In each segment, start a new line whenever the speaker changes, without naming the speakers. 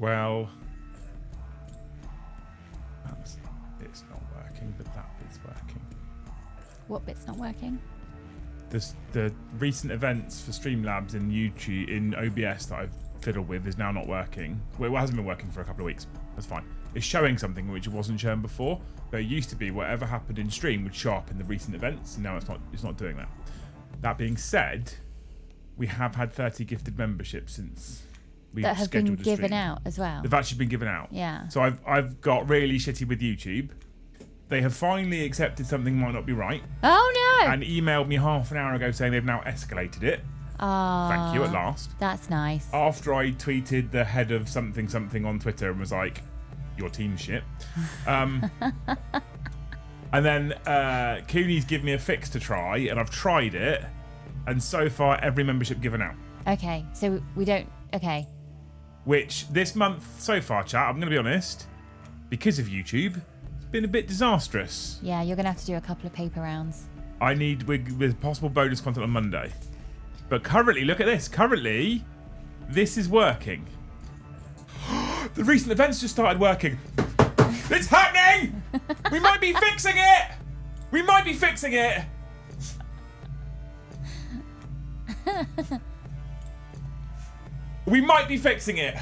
Well, it's not working, but that bit's working.
What bit's not working?
The recent events for Streamlabs in YouTube in OBS that I've fiddled with is now not working. Well, it hasn't been working for a couple of weeks. That's fine. It's showing something which it wasn't showing before. But it used to be whatever happened in stream would show up in the recent events, and now it's not doing that. That being said, we have had 30 gifted memberships since we've
that have been
scheduled a
given
stream.
out as well.
They've actually been given out.
Yeah.
So I've got really shitty with YouTube. They have finally accepted something might not be right.
Oh no!
And emailed me half an hour ago saying they've now escalated it.
Oh,
Thank you at last.
That's nice.
After I tweeted the head of something on Twitter and was like, your team's shit. And then Cooney's given me a fix to try, and I've tried it, and so far every membership given out.
Okay, so we don't... Okay.
Which this month so far, chat, I'm going to be honest, because of YouTube, it's been a bit disastrous.
Yeah, you're going to have to do a couple of paper rounds.
I need with possible bonus content on Monday. But currently, look at this. Currently, this is working. The recent events just started working. It's happening! We might be fixing it! We might be fixing it! We might be fixing it.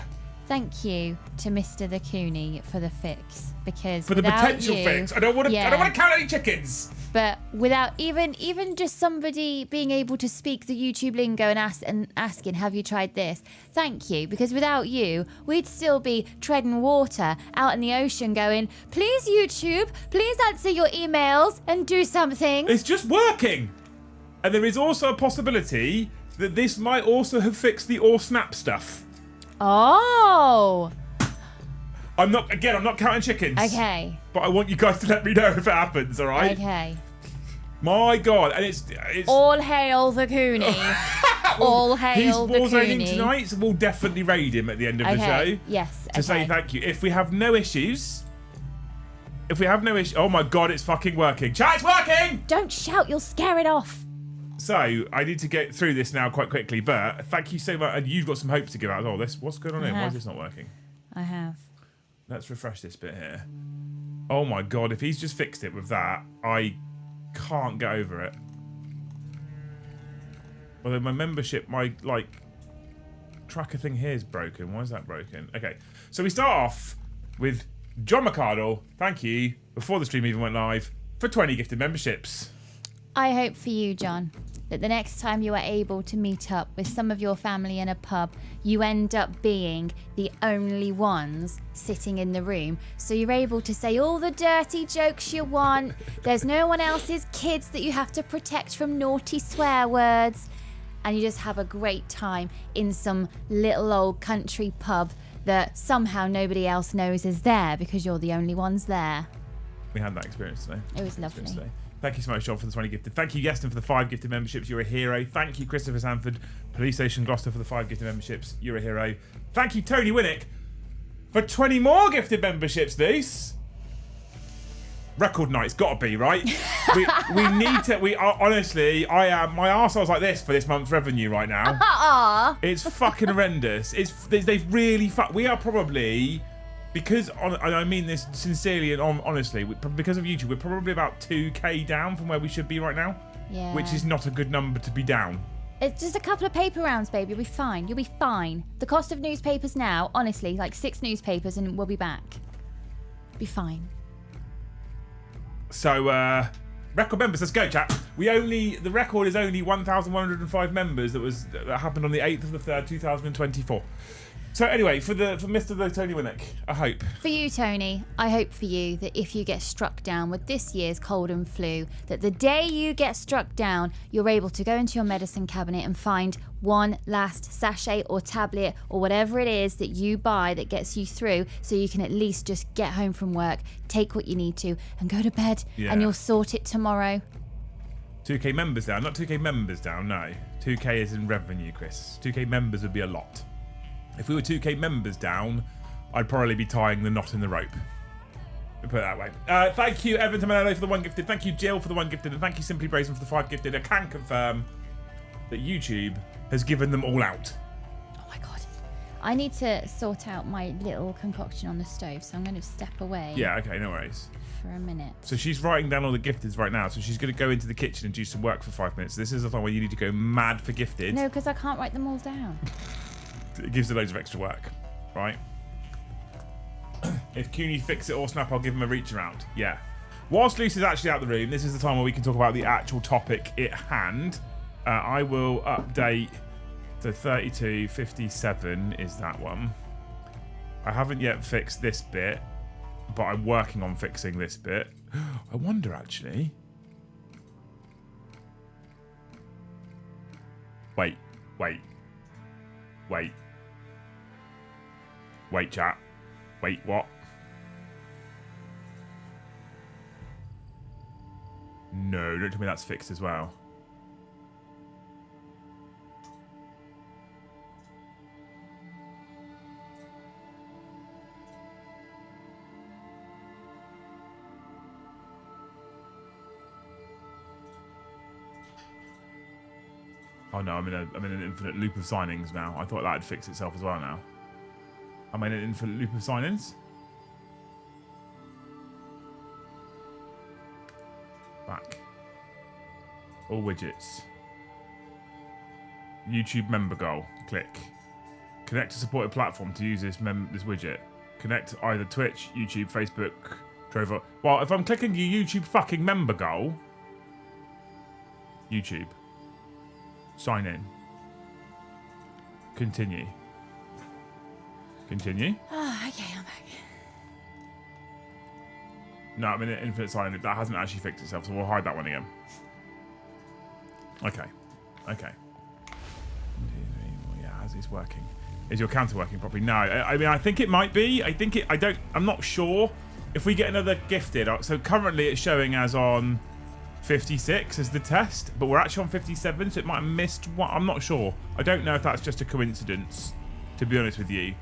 Thank you to Mr. the Cooney for the fix, because
For the potential fix. I don't want to count any chickens.
But without even just somebody being able to speak the YouTube lingo and asking, have you tried this? Thank you, because without you, we'd still be treading water out in the ocean going, please YouTube, please answer your emails and do something.
It's just working. And there is also a possibility that this might also have fixed the or snap stuff.
Oh.
I'm not counting chickens.
Okay.
But I want you guys to let me know if it happens, all right?
Okay.
My God, and it's
all hail the Cooney. All hail the Cooney.
He's Warzoning tonight, so we'll definitely raid him at the end of the show.
Yes.
To say thank you. If we have no issues, oh my God, it's fucking working. Chat, it's working!
Don't shout, you'll scare it off.
So I need to get through this now quite quickly, but thank you so much. And you've got some hopes to give out. Oh, what's going on here? Why is this not working?
I have.
Let's refresh this bit here. Oh my God, if he's just fixed it with that, I can't get over it. Although my membership, my tracker thing here is broken. Why is that broken? Okay, so we start off with John McCardle. Thank you, before the stream even went live, for 20 gifted memberships.
I hope for you, John, that the next time you are able to meet up with some of your family in a pub, you end up being the only ones sitting in the room. So you're able to say all the dirty jokes you want. There's no one else's kids that you have to protect from naughty swear words. And you just have a great time in some little old country pub that somehow nobody else knows is there because you're the only ones there.
We had that experience today.
It was lovely.
Thank you so much, John, for the 20 gifted. Thank you, Yeston, for the 5 gifted memberships. You're a hero. Thank you, Christopher Sanford, Police Station Gloucester, for the 5 gifted memberships. You're a hero. Thank you, Tony Winnick, for 20 more gifted memberships, these. Record night's got to be, right? we need to... We are, honestly, my arsehole's like this for this month's revenue right now. It's fucking horrendous. They've really... We are probably... Because, and I mean this sincerely and honestly, because of YouTube, we're probably about 2k down from where we should be right now.
Yeah.
Which is not a good number to be down.
It's just a couple of paper rounds, baby. You'll be fine. You'll be fine. The cost of newspapers now, honestly, like 6 newspapers and we'll be back. Be fine.
So, record members, let's go, chat. The record is only 1,105 members that happened on the 8th of the 3rd, 2024. So anyway, for Mr. Tony Winnick, I hope.
For you, Tony, I hope for you that if you get struck down with this year's cold and flu, that the day you get struck down, you're able to go into your medicine cabinet and find one last sachet or tablet or whatever it is that you buy that gets you through, so you can at least just get home from work, take what you need to, and go to bed, and you'll sort it tomorrow.
2k members down, not 2k members down, no. 2k is in revenue, Chris. 2k members would be a lot. If we were 2k members down, I'd probably be tying the knot in the rope. We'll put it that way. Thank you, Evan Tomello, for the 1 gifted. Thank you, Jill, for the 1 gifted. And thank you, Simply Brazen, for the 5 gifted. I can confirm that YouTube has given them all out.
Oh my God. I need to sort out my little concoction on the stove, so I'm going to step away.
Yeah, okay, no worries.
For a minute.
So she's writing down all the gifteds right now. So she's going to go into the kitchen and do some work for 5 minutes. This is the time where you need to go mad for gifted.
No, because I can't write them all down.
It gives her loads of extra work, right? If CUNY fix it or snap, I'll give him a reach around. Yeah. Whilst Luce is actually out the room, this is the time where we can talk about the actual topic at hand. I will update the 3257 is that one. I haven't yet fixed this bit, but I'm working on fixing this bit. I wonder, actually. Wait, chat. Wait, what? No, don't tell me that's fixed as well. Oh no, I'm in an infinite loop of signings now. I thought that had fixed itself as well now. Am I in an infinite loop of signings? Back. All widgets. YouTube member goal. Click. Connect to supported platform to use this widget. Connect either Twitch, YouTube, Facebook, Trovo. Well, if I'm clicking your YouTube fucking member goal. YouTube. Sign in. Continue. Continue.
Oh, okay, I'm back.
No, I'm in an infinite sign. That hasn't actually fixed itself, so we'll hide that one again. Okay. Okay. Yeah, how's this working? Is your counter working properly? No. I mean, I think it might be. I'm not sure. If we get another gifted, so currently it's showing as on 56 as the test, but we're actually on 57, so it might have missed one. I'm not sure. I don't know if that's just a coincidence, to be honest with you.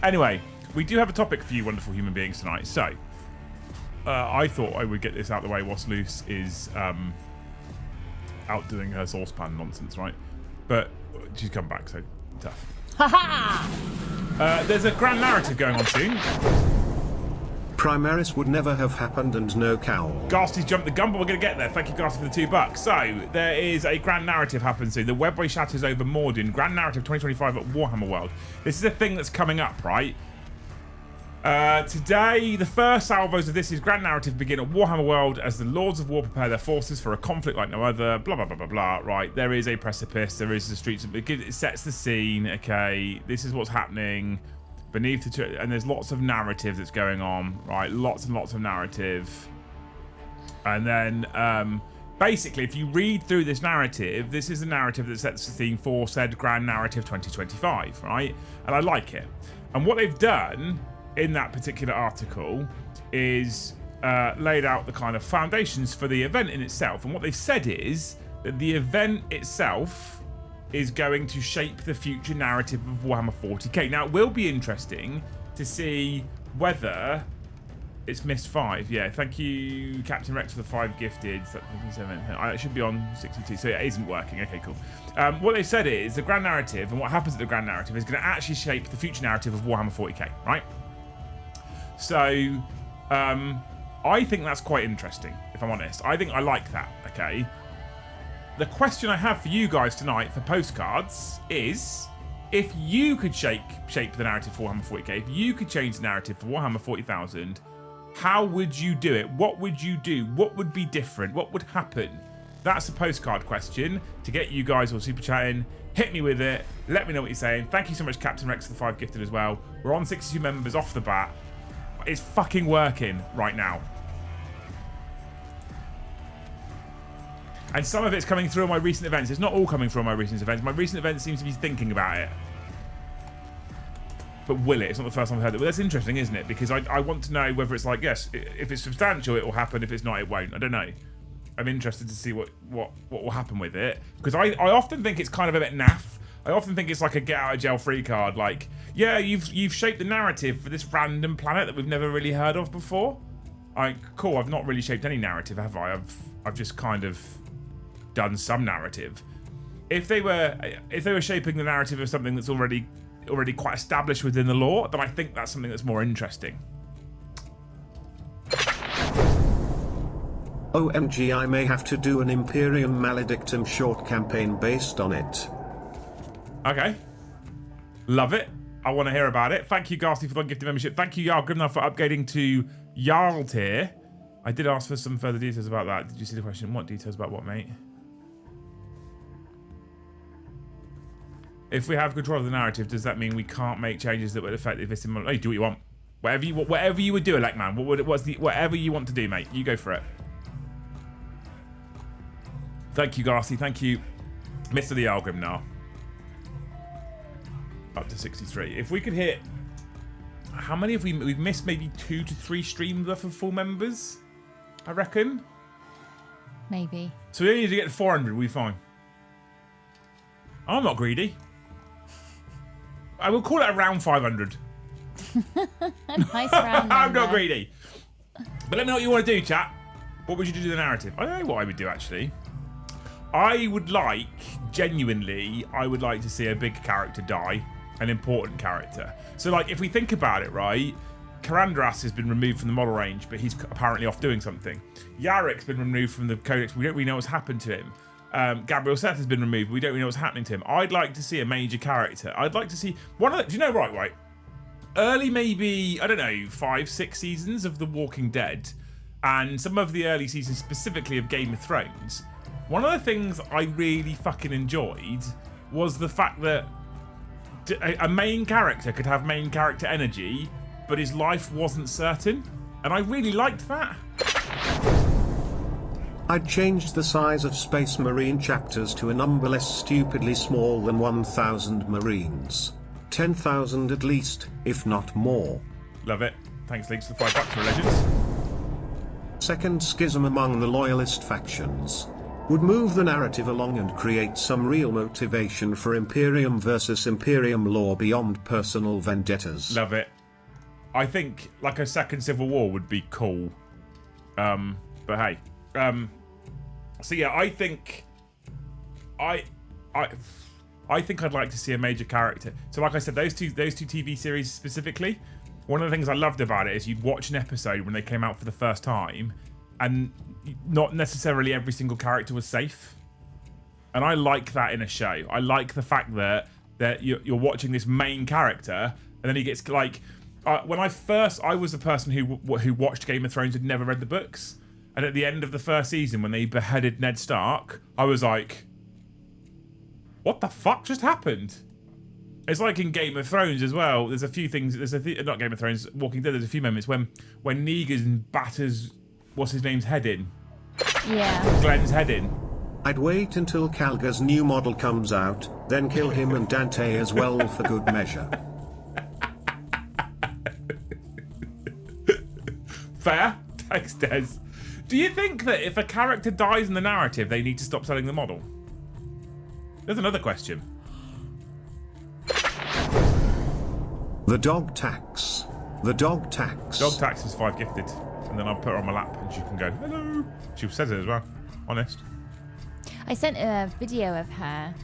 Anyway, we do have a topic for you wonderful human beings tonight. So, I thought I would get this out the way whilst Luce is out doing her saucepan nonsense, right? But she's come back, so tough. There's a grand narrative going on soon.
Primaris would never have happened and no cowl.
Ghasty's jumped the gun, but we're going to get there. Thank you, Ghasty, for the $2. So, there is a grand narrative happening soon. The Webway shatters over Morden. Grand narrative 2025 at Warhammer World. This is a thing that's coming up, right? Today, the first salvos of this is grand narrative begin at Warhammer World as the Lords of War prepare their forces for a conflict like no other. Blah, blah, blah, blah, blah. Right, there is a precipice. There is the streets. It sets the scene. Okay, this is what's happening. Beneath the and there's lots of narrative that's going on, right? Lots and lots of narrative. And then, basically, if you read through this narrative, this is the narrative that sets the scene for said grand narrative 2025, right? And I like it. And what they've done in that particular article is laid out the kind of foundations for the event in itself. And what they've said is that the event itself is going to shape the future narrative of Warhammer 40k. Now, it will be interesting to see whether it's missed 5. Yeah, thank you, Captain Rex, for the 5 gifted. It should be on 62, so it isn't working. Okay, cool. What they've said is the grand narrative and what happens at the grand narrative is going to actually shape the future narrative of Warhammer 40k, right? So, I think that's quite interesting, if I'm honest. I think I like that, okay? The question I have for you guys tonight for postcards is, if you could shape the narrative for Warhammer 40k, if you could change the narrative for Warhammer 40,000, how would you do it? What would you do? What would be different? What would happen? That's a postcard question to get you guys all super chatting. Hit me with it. Let me know what you're saying. Thank you so much, Captain Rex, for the 5 gifted as well. We're on 62 members off the bat. It's fucking working right now. And some of it's coming through my recent events. It's not all coming from my recent events. My recent events seems to be thinking about it. But will it? It's not the first time I've heard it. But that's interesting, isn't it? Because I want to know whether it's like, yes, if it's substantial, it will happen. If it's not, it won't. I don't know. I'm interested to see what will happen with it. Because I often think it's kind of a bit naff. I often think it's like a get out of jail free card. Like, yeah, you've shaped the narrative for this random planet that we've never really heard of before. Cool. I've not really shaped any narrative, have I? I've just kind of done some narrative. If they were shaping the narrative of something that's already already quite established within the lore, then I think that's something that's more interesting.
OMG, I may have to do an Imperium Maledictum short campaign based on it.
Okay. Love it. I want to hear about it. Thank you, Ghastly, for the gifted membership. Thank you, Jarl Grimnar, for upgrading to Jarl tier. I did ask for some further details about that. Did you see the question? What details about what, mate? If we have control of the narrative, does that mean we can't make changes that would affect the existing model? Oh, you do what you want. Whatever you would do, Electman. Whatever you want to do, mate. You go for it. Thank you, Ghastly. Thank you, Mr. the Jarl Grimnar. Up to 63. If we could hit... How many have we've missed? Maybe 2 to 3 streams worth of full members, I reckon.
Maybe.
So we only need to get to 400, we'll be fine. I'm not greedy. I will call it around 500.
Nice round number.
I'm not greedy. But let me know what you want to do, chat. What would you do to the narrative? I don't know what I would do, actually. I would like, genuinely, I would like to see a big character die. An important character. So, like, if we think about it, right, Karandras has been removed from the model range, but he's apparently off doing something. Yarek's been removed from the codex. We don't really know what's happened to him. Gabriel Seth has been removed. We don't really know what's happening to him. I'd like to see a major character. I'd like to see one of the... Do you know, right? Early, maybe, I don't know, 5, 6 seasons of The Walking Dead, and some of the early seasons specifically of Game of Thrones. One of the things I really fucking enjoyed was the fact that a main character could have main character energy, but his life wasn't certain. And I really liked that.
I'd change the size of Space Marine chapters to a number less stupidly small than 1,000 Marines. 10,000 at least, if not more.
Love it. Thanks, Leaks, for the $5 for Legends.
Second schism among the loyalist factions. Would move the narrative along and create some real motivation for Imperium versus Imperium lore beyond personal vendettas.
Love it. I think like a second civil war would be cool. But hey. So yeah, I think I'd like to see a major character. So like I said, those two TV series specifically, one of the things I loved about it is you'd watch an episode when they came out for the first time, and not necessarily every single character was safe. And I like that in a show. I like the fact that you're watching this main character, and then he gets like... when I was a person who watched Game of Thrones and never read the books. And at the end of the first season, when they beheaded Ned Stark, I was like, what the fuck just happened? It's like in Game of Thrones as well. There's a few things... not Game of Thrones, Walking Dead, there's a few moments when Negan batters... What's his name's head in?
Yeah.
Glenn's head in.
I'd wait until Calga's new model comes out, then kill him and Dante as well for good measure.
Fair. Thanks, Des. Do you think that if a character dies in the narrative, they need to stop selling the model? There's another question.
The dog tax. The dog tax.
Dog tax is 5 gifted. And then I'll put her on my lap and she can go, hello. She says it as well. Honest.
I sent a video of her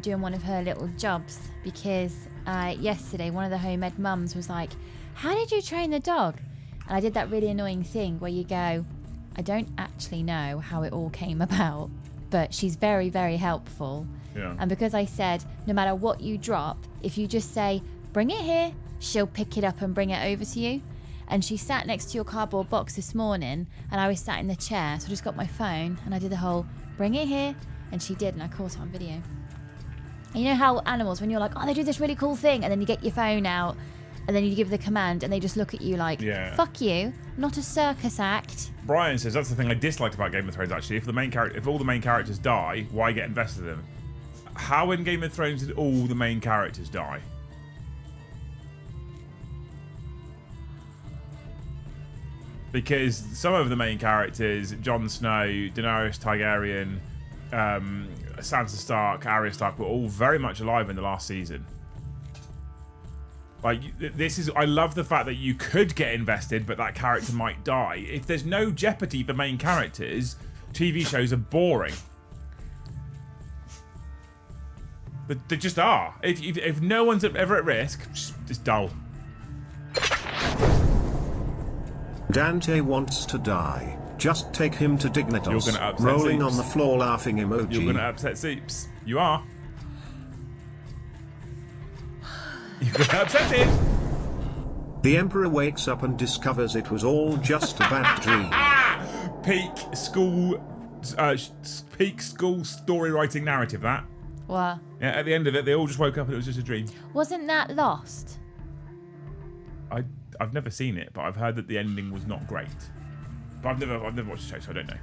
doing one of her little jobs because yesterday one of the home ed mums was like, how did you train the dog? And I did that really annoying thing where you go, I don't actually know how it all came about, but she's very, very helpful.
Yeah.
And because I said, no matter what you drop, if you just say, bring it here, she'll pick it up and bring it over to you. And she sat next to your cardboard box this morning, and I was sat in the chair, so I just got my phone, and I did the whole, bring it here, and she did, and I caught it on video. And you know how animals, when you're like, oh, they do this really cool thing, and then you get your phone out, and then you give the command, and they just look at you like, fuck you, not a circus act.
Brian says, that's the thing I disliked about Game of Thrones, actually. If all the main characters die, why get invested in them? How in Game of Thrones did all the main characters die? Because some of the main characters, Jon Snow, Daenerys Targaryen, Sansa Stark, Arya Stark, were all very much alive in the last season. Like, I love the fact that you could get invested, but that character might die. If there's no jeopardy for main characters, TV shows are boring. They just are. If no one's ever at risk, it's dull.
Dante wants to die. Just take him to Dignitas.
You're gonna upset
Rolling
Zeeps.
on the floor laughing emoji.
You're going to upset Zeeps. You are. You're going to upset him.
The Emperor wakes up and discovers it was all just a bad dream.
Peak school story writing narrative, that.
What?
Yeah, at the end of it, they all just woke up and it was just a dream.
Wasn't that Lost?
I've never seen it, but I've heard that the ending was not great. But I've never watched the show, so I don't know.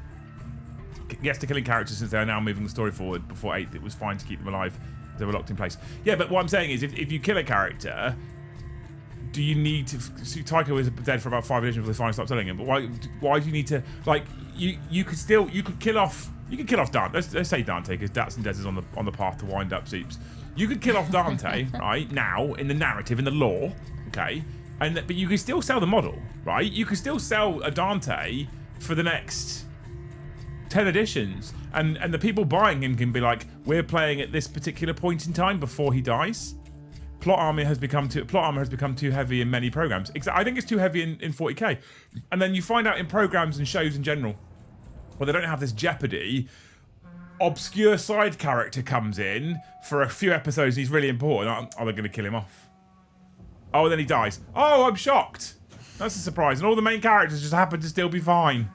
Yes, to killing characters since they are now moving the story forward. Before 8, it was fine to keep them alive. They were locked in place. Yeah, but what I'm saying is, if you kill a character, do you need to? See, Tycho was dead for about 5 editions before they finally stopped killing him. But why do you need to? Like, you could kill off Dante. Let's say Dante, because Dats and Des is on the path to wind up Zeeps. You could kill off Dante right now in the narrative, in the lore, okay. But you can still sell the model, right? You can still sell a Dante for the next 10 editions, and the people buying him can be like, we're playing at this particular point in time before he dies. Plot armor has become too heavy in many programs. I think it's too heavy in 40k, and then you find out in programs and shows in general, where they don't have this jeopardy. Obscure side character comes in for a few episodes. And he's really important. Are they going to kill him off? Oh, and then he dies. Oh, I'm shocked. That's a surprise. And all the main characters just happen to still be fine.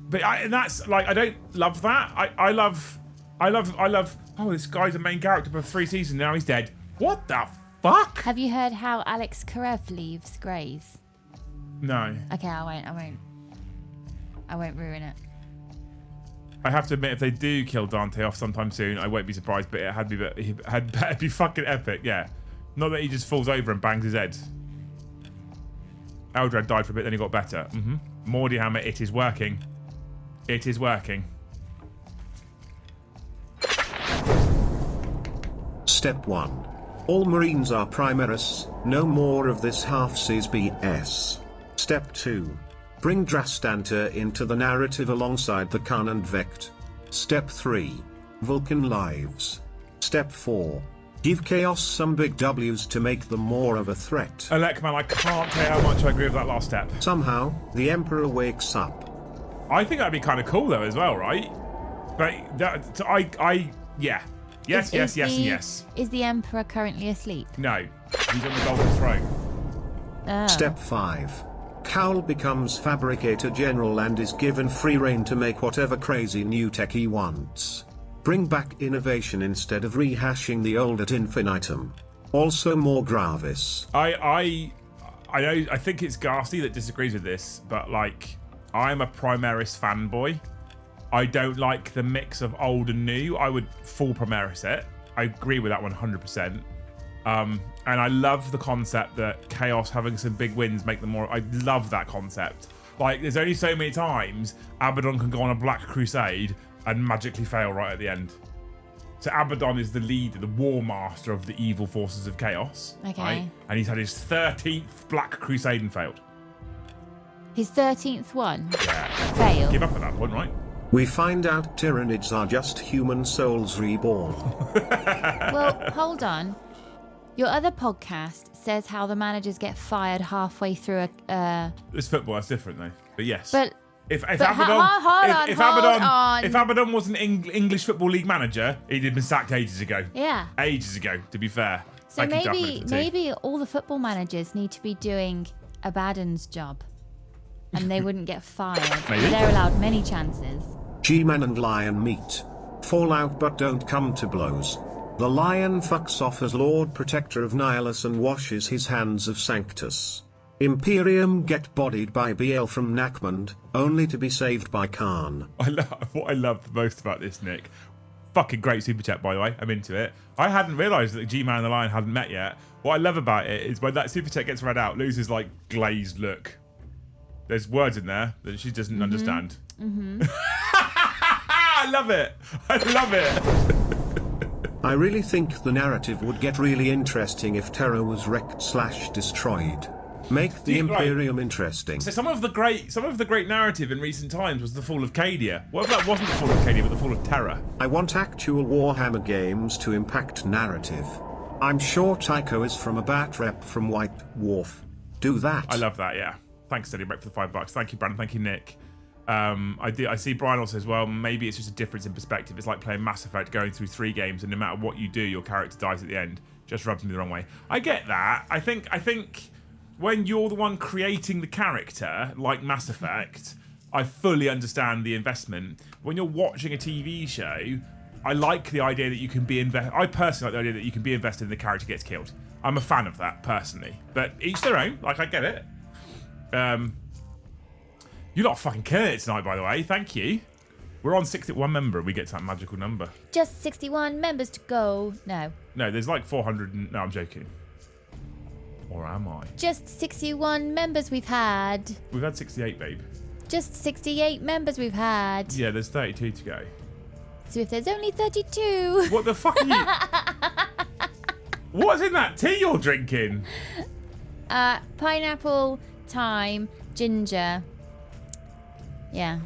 But that's like, I don't love that. I love. Oh, this guy's a main character for 3 seasons. Now he's dead. What the fuck?
Have you heard how Alex Karev leaves Grays?
No.
Okay, I won't ruin it.
I have to admit, if they do kill Dante off sometime soon, I won't be surprised. But it had better be fucking epic. Yeah. Not that he just falls over and bangs his head. Eldred died for a bit, then he got better. Mordyhammer, it is working. It is working.
Step 1. All Marines are Primarists, no more of this half-seas BS. Step 2. Bring Drastanta into the narrative alongside the Khan and Vect. Step 3. Vulcan Lives. Step 4. Give Chaos some big W's to make them more of a threat.
Alekman, I can't tell you how much I agree with that last step.
Somehow, the Emperor wakes up.
I think that'd be kind of cool though as well, right? But yeah. Yes, and yes.
Is the Emperor currently asleep?
No, he's on the golden throne.
Step 5. Cowl becomes Fabricator General and is given free reign to make whatever crazy new tech he wants. Bring back innovation instead of rehashing the old ad infinitum. Also more Gravis.
I think it's Ghastly that disagrees with this, but like, I'm a Primaris fanboy. I don't like the mix of old and new. I would full Primaris it. I agree with that 100%. And I love the concept that Chaos having some big wins make them more. I love that concept. Like, there's only so many times Abaddon can go on a Black Crusade and magically fail right at the end. So Abaddon is the leader, the war master of the evil forces of Chaos.
Okay.
Right? And he's had his 13th Black Crusade and failed.
His 13th one?
Yeah.
Failed.
Give up at that point, right?
We find out Tyranids are just human souls reborn.
Well, hold on. Your other podcast says how the managers get fired halfway through a...
It's football, that's different though. But yes.
But
if
hold
Abaddon
on.
If Abaddon was an English Football League manager, he'd have been sacked ages ago.
Yeah.
Ages ago, to be fair.
So maybe all the football managers need to be doing Abaddon's job. And they wouldn't get fired.
Maybe.
They're allowed many chances.
G-Man and Lion meet. Fall out but don't come to blows. The Lion fucks off as Lord Protector of Nihilus and washes his hands of Sanctus. Imperium get bodied by BL from Nakmund, only to be saved by Khan.
What I love most about this, Nick, fucking great super chat by the way, I'm into it. I hadn't realised that G-Man and the Lion hadn't met yet. What I love about it is when that super chat gets read out, Luz's like glazed look. There's words in there that she doesn't understand. I love it. I love it.
I really think the narrative would get really interesting if Terra was wrecked/destroyed. Make the Imperium interesting.
So some of the great narrative in recent times was the fall of Cadia. What if that wasn't the fall of Cadia, but the fall of Terra?
I want actual Warhammer games to impact narrative. I'm sure Tycho is from a bat rep from White Dwarf. Do that.
I love that, yeah. Thanks, Steady Break, for the $5. Thank you, Brandon. Thank you, Nick. I see Brian also as well. Maybe it's just a difference in perspective. It's like playing Mass Effect, going through 3 games, and no matter what you do, your character dies at the end. Just rubs me the wrong way. I get that. I think when you're the one creating the character, like Mass Effect, I fully understand the investment. When you're watching a TV show, I like the idea that you can be I personally like the idea that you can be invested and the character gets killed. I'm a fan of that, personally. But each their own. Like, I get it. You're not fucking killing it tonight, by the way. Thank you. We're on 61 member. We get to that magical number.
Just 61 members to go. No.
No, there's like 400. No, I'm joking. Or am I?
Just 61 members we've had.
We've had 68, babe.
Just 68 members we've had.
Yeah, there's 32 to go.
So if there's only 32.
What the fuck are you... What's in that tea you're drinking?
Pineapple, thyme, ginger. Yeah.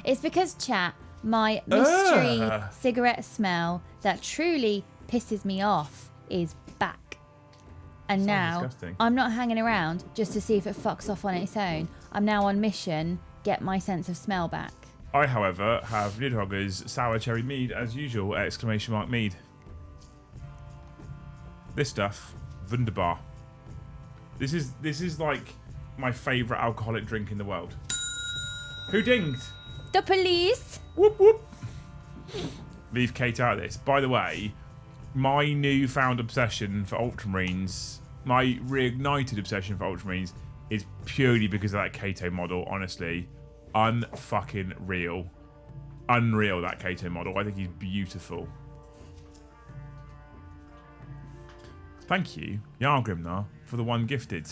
It's because, chat, my mystery cigarette smell that truly pisses me off is back. And now,
disgusting.
I'm not hanging around just to see if it fucks off on its own. I'm now on mission, get my sense of smell back.
I, however, have Nidhogger's sour cherry mead as usual! Exclamation mark mead. This stuff, wunderbar. This is like my favourite alcoholic drink in the world. Who dinged?
The police.
Whoop whoop. Leave Kate out of this. By the way, my newfound obsession for Ultramarines, my reignited obsession for Ultramarines, is purely because of that Kato model. Honestly, unfucking real, unreal, that Kato model. I think he's beautiful. Thank you, Yargrimnar, for the 1 gifted.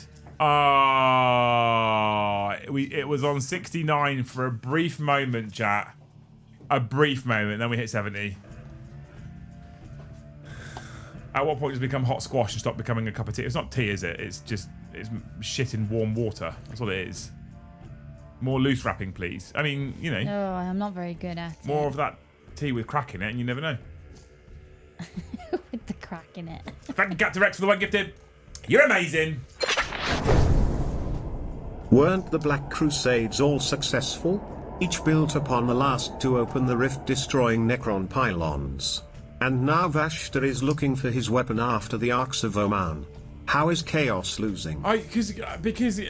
It was on 69 for a brief moment, chat. A brief moment, then we hit 70. At what point does it become hot squash and stop becoming a cup of tea? It's not tea, is it? It's shit in warm water. That's what it is. More loose wrapping, please. I mean, you know.
No, I'm not very good at it.
More of that tea with crack in it, and you never know.
With the crack in it.
Thank you, Captain Rex, for the 1 gifted. You're amazing.
Weren't the Black Crusades all successful? Each built upon the last to open the rift, destroying Necron pylons. And now Vashta is looking for his weapon after the Arks of Oman. How is Chaos losing?
Because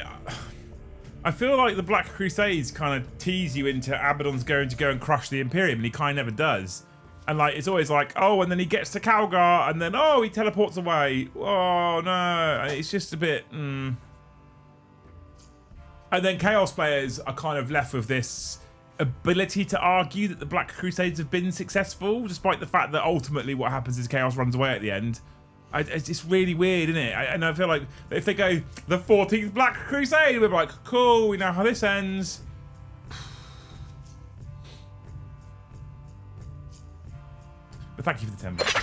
I feel like the Black Crusades kind of tease you into Abaddon's going to go and crush the Imperium, and he kind of never does. And like it's always like, oh, and then he gets to Calgar, and then oh, he teleports away. Oh no, it's just a bit. And then Chaos players are kind of left with this ability to argue that the Black Crusades have been successful, despite the fact that ultimately what happens is Chaos runs away at the end. It's just really weird, isn't it? And I feel like if they go the 14th Black Crusade, we're like, cool, we know how this ends. But thank you for the 10 bucks.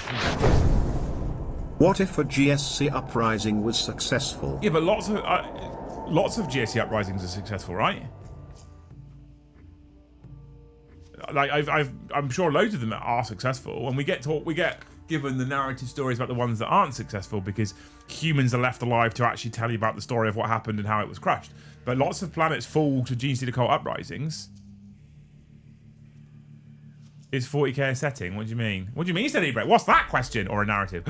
What if a GSC uprising was successful?
Yeah, but lots of GSC uprisings are successful, right? Like I'm sure loads of them are successful, and we get given the narrative stories about the ones that aren't successful because humans are left alive to actually tell you about the story of what happened and how it was crushed. But lots of planets fall to GSC occult uprisings. Is 40k a setting? What do you mean? What do you mean, Steady Break? What's that question? Or a narrative?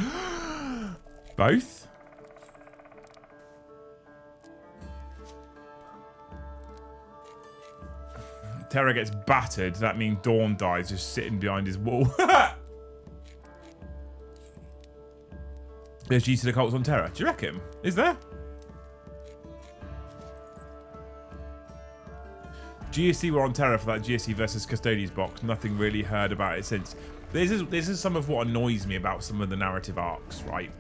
Both? Terra gets battered. That means Dawn dies just sitting behind his wall. There's GC occults on Terra. Do you reckon? Is there? GSC were on Terra for that GSC versus Custodies box. Nothing really heard about it since. This is some of what annoys me about some of the narrative arcs, right?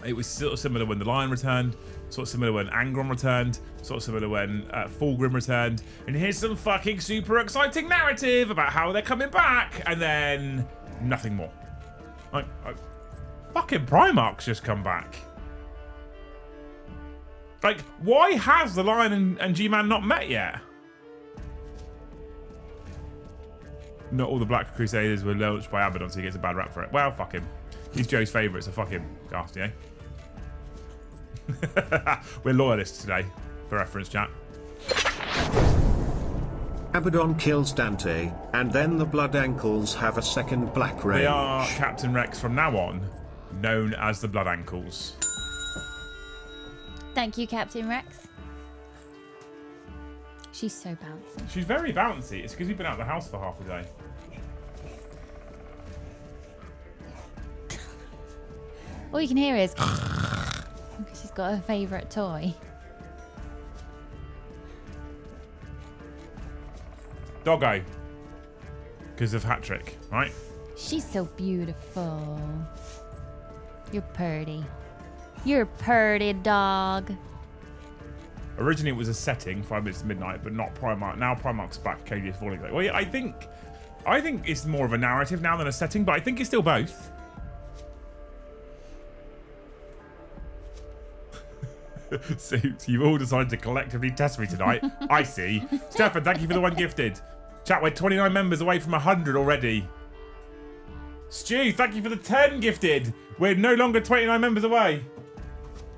It was sort of similar when the Lion returned, sort of similar when Angron returned, sort of similar when Fulgrim returned. And here's some fucking super exciting narrative about how they're coming back, and then nothing more. Like fucking Primarch's just come back. Like, why has the Lion and G-Man not met yet? Not all the Black Crusaders were launched by Abaddon, so he gets a bad rap for it. Well, fuck him. He's Joe's favourite, so fuck him. Ghastly, eh? We're loyalists today, for reference, chat.
Abaddon kills Dante, and then the Blood Ankles have a second Black Rage.
They are Captain Rex from now on, known as the Blood Ankles.
Thank you, Captain Rex. She's so bouncy.
She's very bouncy. It's because we've been out of the house for half a day.
All you can hear is she's got her favourite toy.
Doggo. Because of hat-trick, right?
She's so beautiful. You're pretty. You're a pretty dog.
Originally it was a setting, 5 minutes to midnight, but not Primark. Now Primark's back, Katie is falling. Well, yeah, I think it's more of a narrative now than a setting, but I think it's still both. So you've all decided to collectively test me tonight. I see. Stefan, thank you for the 1 gifted. Chat, we're 29 members away from 100 already. Stu, thank you for the 10 gifted. We're no longer 29 members away.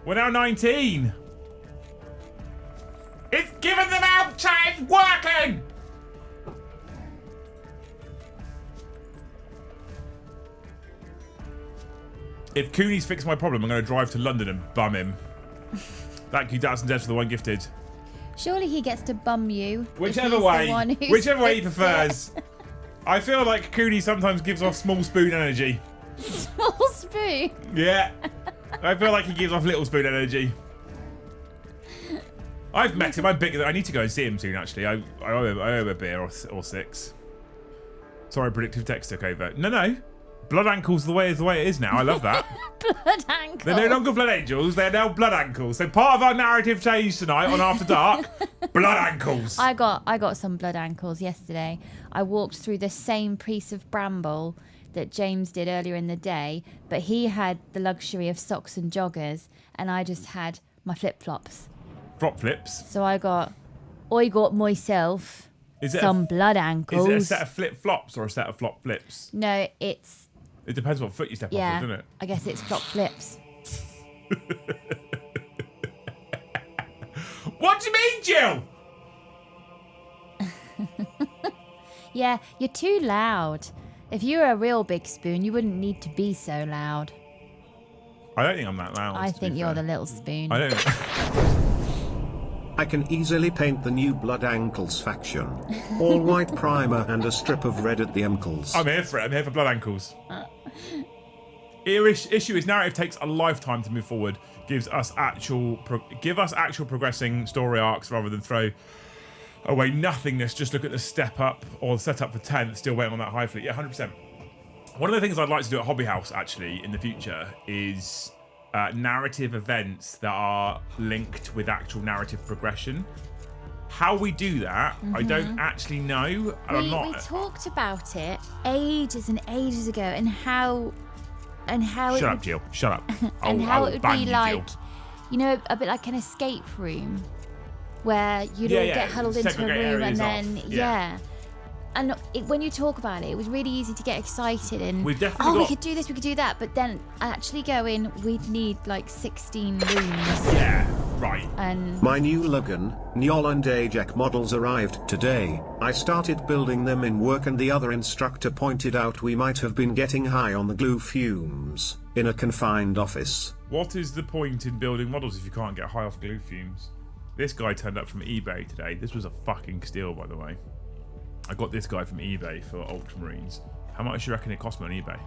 We're now 19. It's giving them out, chat. It's working. If Cooney's fixed my problem, I'm going to drive to London and bum him. Thank you, Dats and Devs, for the 1 gifted.
Surely he gets to bum you.
Whichever way he prefers. I feel like Cooney sometimes gives off small spoon energy.
Small spoon?
Yeah. I feel like he gives off little spoon energy. I've met him. I'm bigger. I need to go and see him soon, actually. I owe him a beer or 6. Sorry, predictive text took over. No. Blood Ankles the way it is now. I love that.
Blood Ankles.
They're no longer Blood Angels. They're now Blood Ankles. So part of our narrative change tonight on After Dark, Blood Ankles.
I got some blood ankles yesterday. I walked through the same piece of bramble that James did earlier in the day, but he had the luxury of socks and joggers, and I just had my flip-flops.
Flop flips.
So I got myself some blood ankles.
Is it a set of flip-flops or a set of flop flips?
No, it
depends what foot you step off with, doesn't it?
I guess it's flop flips.
What do you mean, Jill?
Yeah, you're too loud. If you were a real big spoon, you wouldn't need to be so loud.
I don't think I'm that loud.
I think you're the little spoon.
I don't.
I can easily paint the new Blood Ankles faction. All white primer and a strip of red at the ankles.
I'm here for it. I'm here for Blood Ankles. Issue is narrative takes a lifetime to move forward. Give us actual progressing story arcs rather than throw away nothingness. Just look at the step up or the setup for 10 that's still waiting on that high fleet. Yeah, 100%. One of the things I'd like to do at Hobby House actually in the future is narrative events that are linked with actual narrative progression. How we do that, I don't actually know. And
we talked about it ages and ages ago, and how
Shut up, Jill. Shut up.
and how it would be like,
Jill.
you know, a bit like an escape room where you'd all get huddled into a
Segregate
room, and
areas
then
off.
And when you talk about it, it was really easy to get excited and
We've definitely
we could do this, we could do that, but then actually going, we'd need like 16 rooms.
Yeah, right.
And
My new Logan, Njol and Ajak models arrived today. I started building them in work and the other instructor pointed out we might have been getting high on the glue fumes in a confined office.
What is the point in building models if you can't get high off glue fumes? This guy turned up from eBay today. This was a fucking steal, by the way. I got this guy from eBay for Ultramarines. How much do you reckon it cost me on eBay?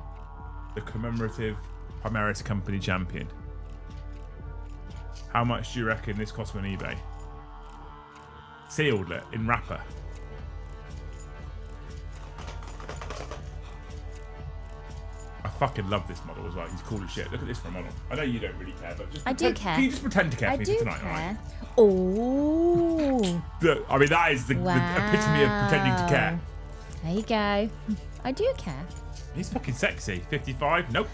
The commemorative Primaris Company champion. How much do you reckon this cost me on eBay? Sealed it in wrapper. I fucking love this model as well. He's cool as shit. Look at this for a model. I know you don't really care, but just
I do care.
Can you just pretend to care
I
for me
do
tonight?
care.
Right?
Oh.
I mean, that is the epitome of pretending to care.
There you go. I do care.
He's fucking sexy. 55? Nope.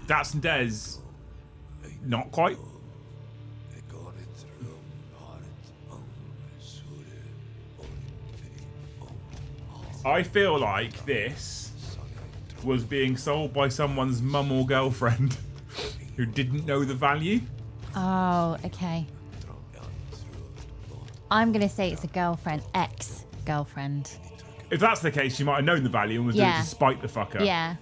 Dats and Des, not quite. I feel like this was being sold by someone's mum or girlfriend who didn't know the value.
Oh, okay. I'm going to say it's a girlfriend, ex-girlfriend.
If that's the case, she might have known the value and was doing it to spite the fucker.
Yeah.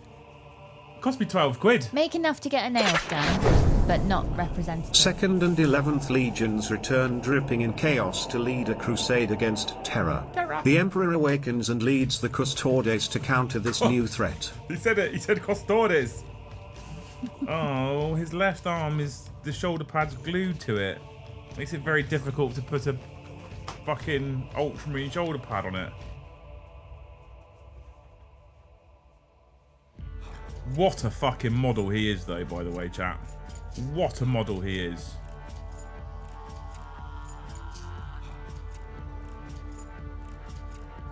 Cost me 12 quid.
Make enough to get her nails done, but not representative.
2nd and 11th Legions return dripping in chaos to lead a crusade against terror. The Emperor awakens and leads the Custodes to counter this new threat.
He said it. He said Custodes. Oh, his left arm is... the shoulder pad's glued to it. Makes it very difficult to put a fucking ultramarine shoulder pad on it. What a fucking model he is, though, by the way, chat. What a model he is.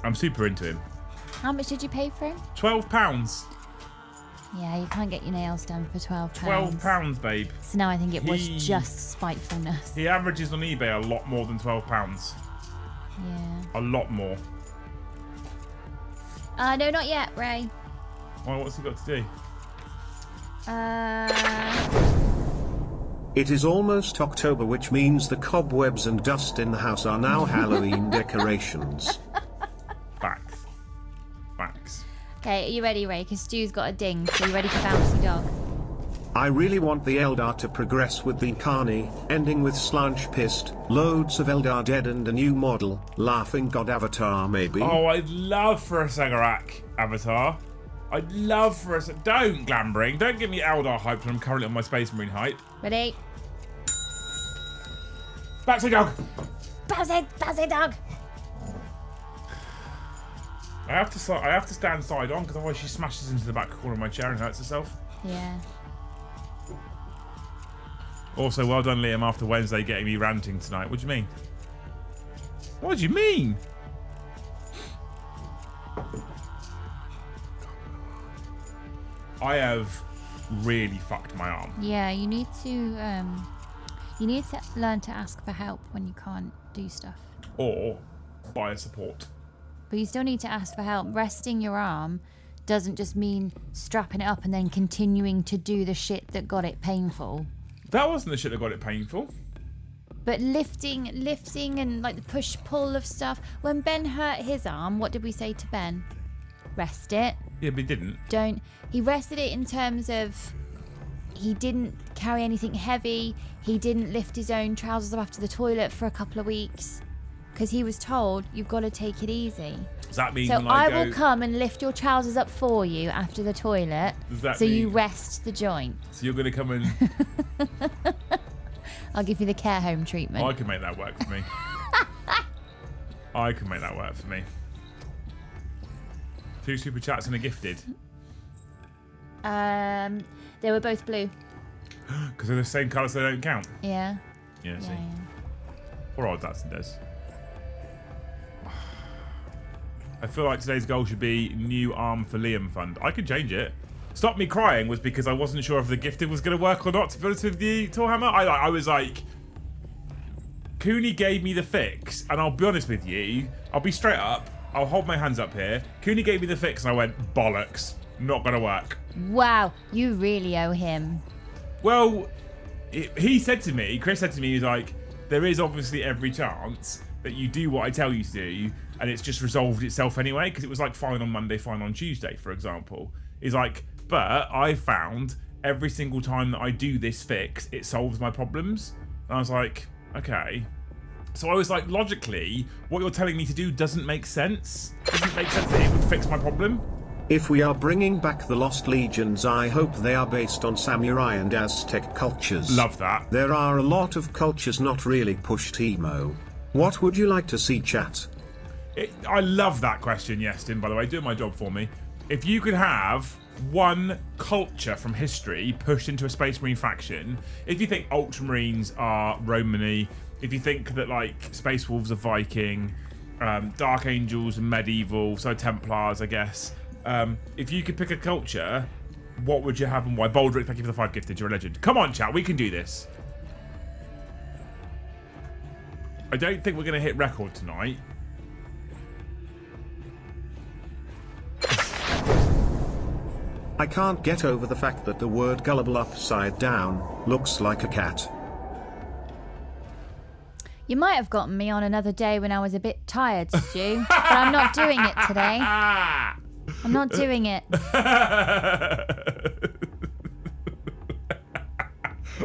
I'm super into him.
How much did you pay for him?
£12.
Yeah, you can't get your nails done for £12.
£12, babe.
So now I think it was just spitefulness.
He averages on eBay a lot more than £12.
Yeah.
A lot more.
No, not yet, Ray.
Well, what's he got to do?
It is almost October, which means the cobwebs and dust in the house are now Halloween decorations.
Facts. Facts.
Okay, are you ready, Ray? Because Stu's got a ding. So you ready for Bouncy Dog?
I really want the Eldar to progress with the Carney, ending with Slange Pissed, loads of Eldar dead and a new model, Laughing God Avatar maybe.
Oh, I'd love for a Sagarak avatar. I'd love for us. Don't glambering. Don't give me Eldar hype when I'm currently on my Space Marine hype.
Ready?
Bouncy Dog.
Bouncy Dog.
I have to stand side on because otherwise she smashes into the back corner of my chair and hurts herself.
Yeah.
Also, well done, Liam, after Wednesday getting me ranting tonight. What do you mean? What do you mean? I have really fucked my arm.
Yeah, you need to learn to ask for help when you can't do stuff.
Or buy a support.
But you still need to ask for help. Resting your arm doesn't just mean strapping it up and then continuing to do the shit that got it painful.
That wasn't the shit that got it painful.
But lifting and like the push-pull of stuff. When Ben hurt his arm, what did we say to Ben? Rest it.
Yeah, but he didn't.
He rested it in terms of he didn't carry anything heavy. He didn't lift his own trousers up after the toilet for a couple of weeks. Because he was told, you've got to take it easy.
Does that mean
so
when
I will come and lift your trousers up for you after the toilet. So you rest the joint.
So you're going to come and...
I'll give you the care home treatment.
I can make that work for me. I can make that work for me. 2 super chats and a gifted.
They were both blue.
Because they're the same colour, so they don't count.
Yeah.
Yeah, see.
Yeah.
Poor old Dats and Des. I feel like today's goal should be new arm for Liam fund. I can change it. Stop Me Crying was because I wasn't sure if the gifted was going to work or not, to be honest with you, Torhammer. I was like... Cooney gave me the fix, and I'll be honest with you, I'll be straight up, I'll hold my hands up here. Cooney gave me the fix, and I went, bollocks, not going to work.
Wow, you really owe him.
Well, he said to me, Chris said to me, he's like, there is obviously every chance that you do what I tell you to do, and it's just resolved itself anyway, because it was like fine on Monday, fine on Tuesday, for example. He's like, but I found every single time that I do this fix, it solves my problems. And I was like, okay. So I was like, logically, what you're telling me to do doesn't make sense. Doesn't make sense that it would fix my problem.
If we are bringing back the Lost Legions, I hope they are based on samurai and Aztec cultures.
Love that.
There are a lot of cultures not really pushed emo. What would you like to see, chat?
I love that question, Yestin, by the way. Doing my job for me. If you could have one culture from history pushed into a Space Marine faction, if you think Ultramarines are Romany, if you think that like Space Wolves are Viking, Dark Angels are medieval, so Templars, I guess, If you could pick a culture, what would you have and why? Baldrick, thank you for the 5 gifted. You're a legend. Come on, chat. We can do this. I don't think we're going to hit record tonight.
I can't get over the fact that the word gullible upside down looks like a cat.
You might have gotten me on another day when I was a bit tired, Stu, but I'm not doing it today. I'm not doing it.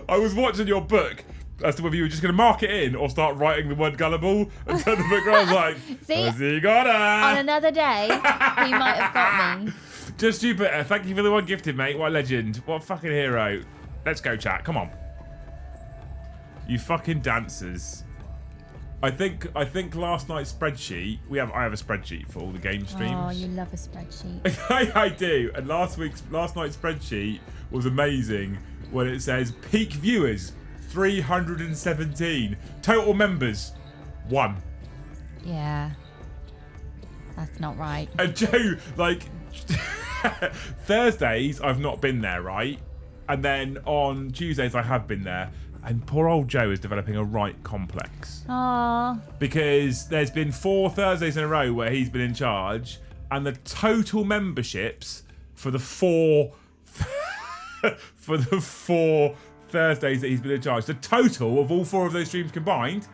I was watching your book as to whether you were just going to mark it in or start writing the word gullible and turn the book around. I was like,
See,
has he got her?
on another day, he might have got me.
Just Jupiter, thank you for the 1 gifted, mate. What a legend. What a fucking hero. Let's go, chat. Come on. You fucking dancers. I think last night's spreadsheet, I have a spreadsheet for all the game streams.
Oh, you love a spreadsheet.
I do. And last night's spreadsheet was amazing when it says peak viewers 317, total members 1.
Yeah. That's not right.
And Joe, like Thursdays I've not been there, right? And then on Tuesdays I have been there. And poor old Joe is developing a right complex.
Aww.
Because there's been 4 Thursdays in a row where he's been in charge, and the total memberships for the 4 Thursdays that he's been in charge, the total of all 4 of those streams combined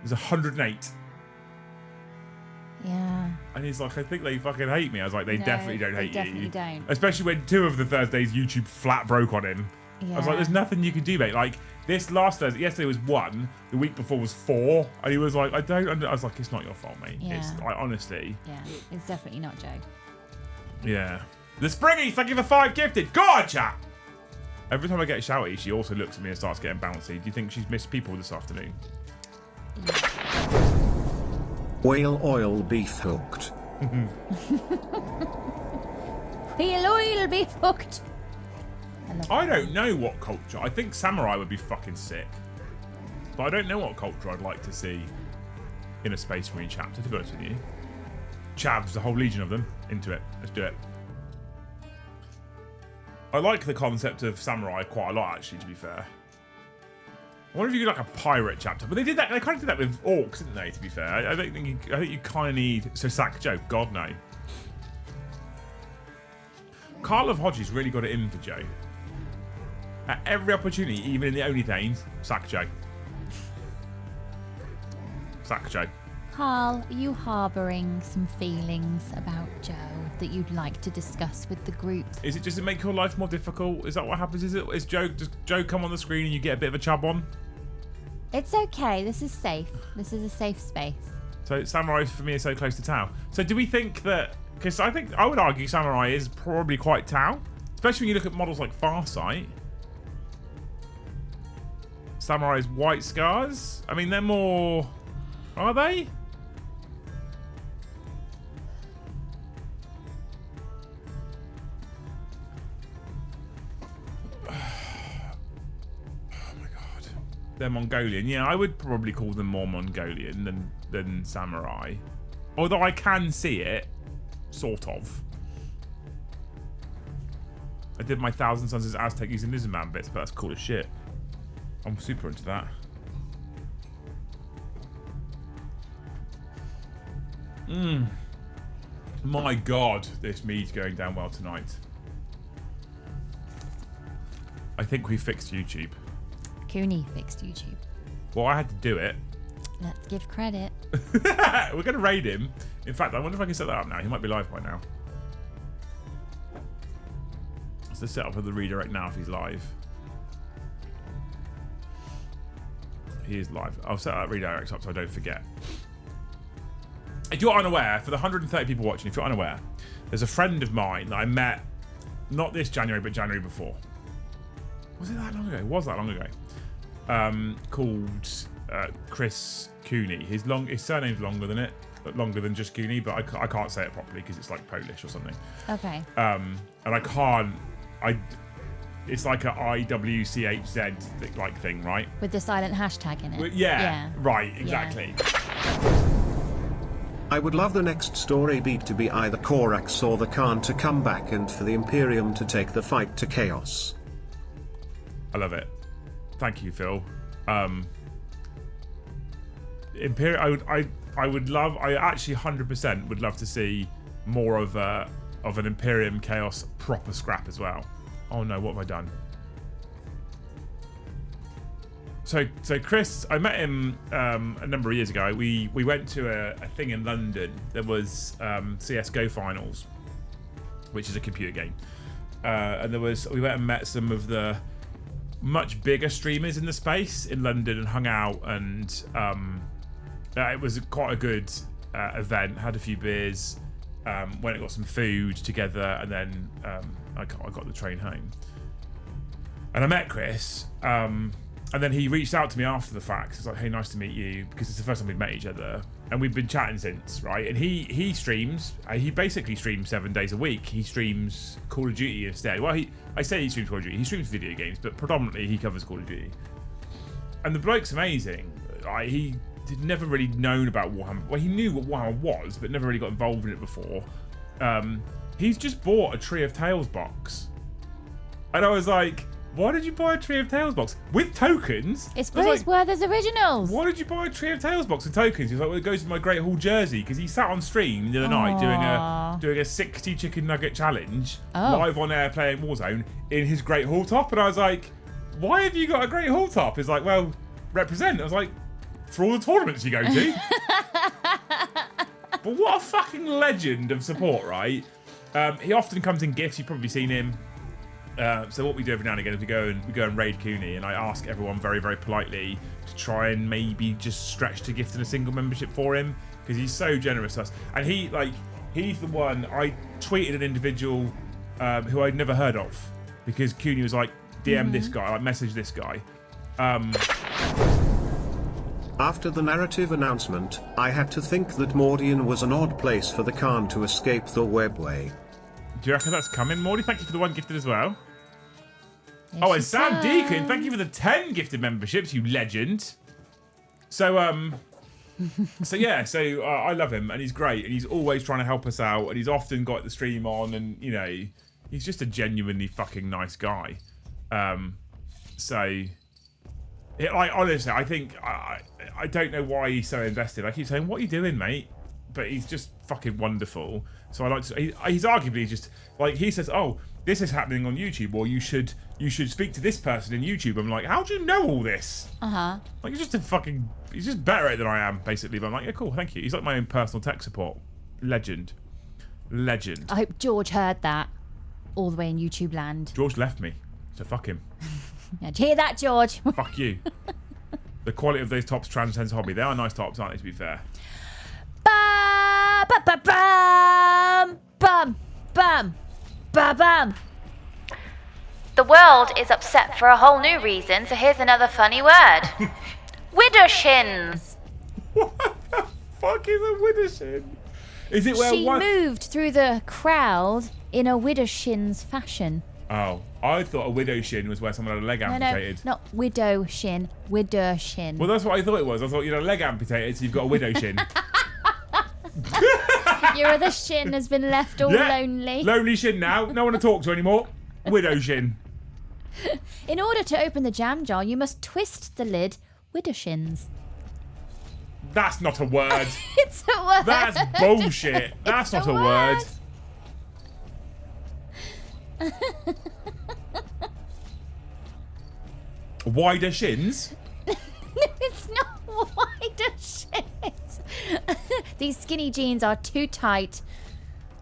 is 108.
Yeah.
And he's like, I think they fucking hate me. I was like, they definitely don't hate you.
They definitely don't.
Especially when 2 of the Thursdays YouTube flat broke on him.
Yeah.
I was like, there's nothing you can do, mate. Like, this last Thursday, yesterday was 1, the week before was 4, and he was like, I was like, it's not your fault, mate.
Yeah.
It's, like, honestly.
Yeah, it's definitely not Joe.
Yeah. The Springy, thank you for 5 gifted. Go on, chat! Every time I get shouty, she also looks at me and starts getting bouncy. Do you think she's missed people this afternoon?
Whale oil beef hooked.
Whale oil beef hooked.
I don't know what culture. I think samurai would be fucking sick. But I don't know what culture I'd like to see in a Space Marine chapter, to be honest with you. Chavs, a whole legion of them. Into it. Let's do it. I like the concept of samurai quite a lot, actually, to be fair. I wonder if you could like a pirate chapter. But they did that. They kind of did that with orcs, didn't they, to be fair? I think you kind of need... So sack Joe. God, no. Carl of Hodges really got it in for Joe. At every opportunity, even in the Only Thanes, sack Joe. Sack Joe.
Carl, are you harbouring some feelings about Joe that you'd like to discuss with the group?
Is it just to make your life more difficult? Is that what happens? Does Joe come on the screen and you get a bit of a chub on?
It's okay. This is safe. This is a safe space.
So Samurai for me is so close to Tau. So do we think that... Because I would argue Samurai is probably quite Tau. Especially when you look at models like Farsight. Samurai's white scars? I mean, they're more... Are they? Oh my god. They're Mongolian. Yeah, I would probably call them more Mongolian than Samurai. Although I can see it. Sort of. I did my Thousand Sons as Aztec using Lizardman bits, but that's cool as shit. I'm super into that. My god, this mead's going down well tonight. I think we fixed YouTube.
Cooney fixed YouTube.
Well, I had to do it.
Let's give credit.
We're going to raid him. In fact, I wonder if I can set that up now. He might be live by now. Let's set up with the redirect now if he's live. He is live. I'll set that redirect up so I don't forget. If you're unaware, for the 130 people watching, if you're unaware, there's a friend of mine that I met, not this January, but January before. Was it that long ago? It was that long ago. Called Chris Cooney. His surname's longer than it, but longer than just Cooney, but I can't say it properly because it's like Polish or something.
Okay.
And I can't. It's like a IWCHZ like thing, right?
With the silent hashtag in it.
Yeah. Right. Exactly.
Yeah.
I would love the next story beat to be either Korax or the Khan to come back and for the Imperium to take the fight to Chaos.
I love it. Thank you, Phil. I would love. I actually 100% would love to see more of an Imperium Chaos proper scrap as well. Oh no, what have I done? So Chris, I met him a number of years ago. We went to a thing in London. There was CS:GO finals, which is a computer game, and we went and met some of the much bigger streamers in the space in London and hung out, and it was quite a good event. Had a few beers, went and got some food together, and then I got the train home. And I met Chris, and then he reached out to me after the fact. He's like, "Hey, nice to meet you," because it's the first time we've met each other, and we've been chatting since, right? And he streams. He basically streams 7 days a week. He streams Call of Duty instead. Well, I say he streams Call of Duty. He streams video games, but predominantly he covers Call of Duty. And the bloke's amazing. He had never really known about Warhammer. Well, he knew what Warhammer was, but never really got involved in it before. He's just bought a Tree of Tales box, and I was like, "Why did you buy a Tree of Tales box with tokens?"
It's for its worth as originals.
Why did you buy a Tree of Tales box with tokens? He's like, "Well, it goes with my Great Hall jersey," because he sat on stream the other night doing a 60 chicken nugget challenge live on air playing Warzone in his Great Hall top, and I was like, "Why have you got a Great Hall top?" He's like, "Well, represent." I was like, "For all the tournaments you go to." But what a fucking legend of support, right? He often comes in gifts. You've probably seen him. So what we do every now and again is we go and raid Cooney, and I ask everyone very, very politely to try and maybe just stretch to gifting a single membership for him, because he's so generous to us. And he's the one. I tweeted an individual who I'd never heard of, because Cooney was like, DM this guy, like message this guy.
After the narrative announcement, I had to think that Mordian was an odd place for the Khan to escape the webway.
Do you reckon that's coming, Mordy? Thank you for the 1 gifted as well. Oh, and Sam Deacon, thank you for the 10 gifted memberships, you legend. So, I love him, and he's great, and he's always trying to help us out, and he's often got the stream on, and, you know, he's just a genuinely fucking nice guy. Honestly, I think, I don't know why he's so invested. I keep saying, "What are you doing, mate?" But he's just fucking wonderful. So I like to. He's arguably just like, he says, "Oh, this is happening on YouTube, or you should speak to this person in YouTube." I'm like, "How do you know all this?" Like, he's just better at it than I am, basically. But I'm like, "Yeah, cool, thank you." He's like my own personal tech support. Legend.
I hope George heard that all the way in YouTube land.
George left me, so fuck him.
Yeah, do you hear that, George?
Fuck you. The quality of those tops transcends hobby. They are nice tops, aren't they, to be fair?
Bum, bum, bum, bum, bum. The world is upset for a whole new reason, so here's another funny word. Widdershins.
What the fuck is a widdershin? Is it where
she moved through the crowd in a widdershins fashion.
Oh, I thought a widow shin was where someone had a leg amputated.
No, not widow shin, widder shin.
Well, that's what I thought it was. I thought you had a leg amputated, so you've got a widow shin.
Your other shin has been left all lonely.
Lonely shin now. No one to talk to anymore. Widow shin.
In order to open the jam jar, you must twist the lid. Widder shins.
That's not a word.
It's a word.
That's bullshit. That's not a word. Wider shins?
No, it's not wider shins. These skinny jeans are too tight.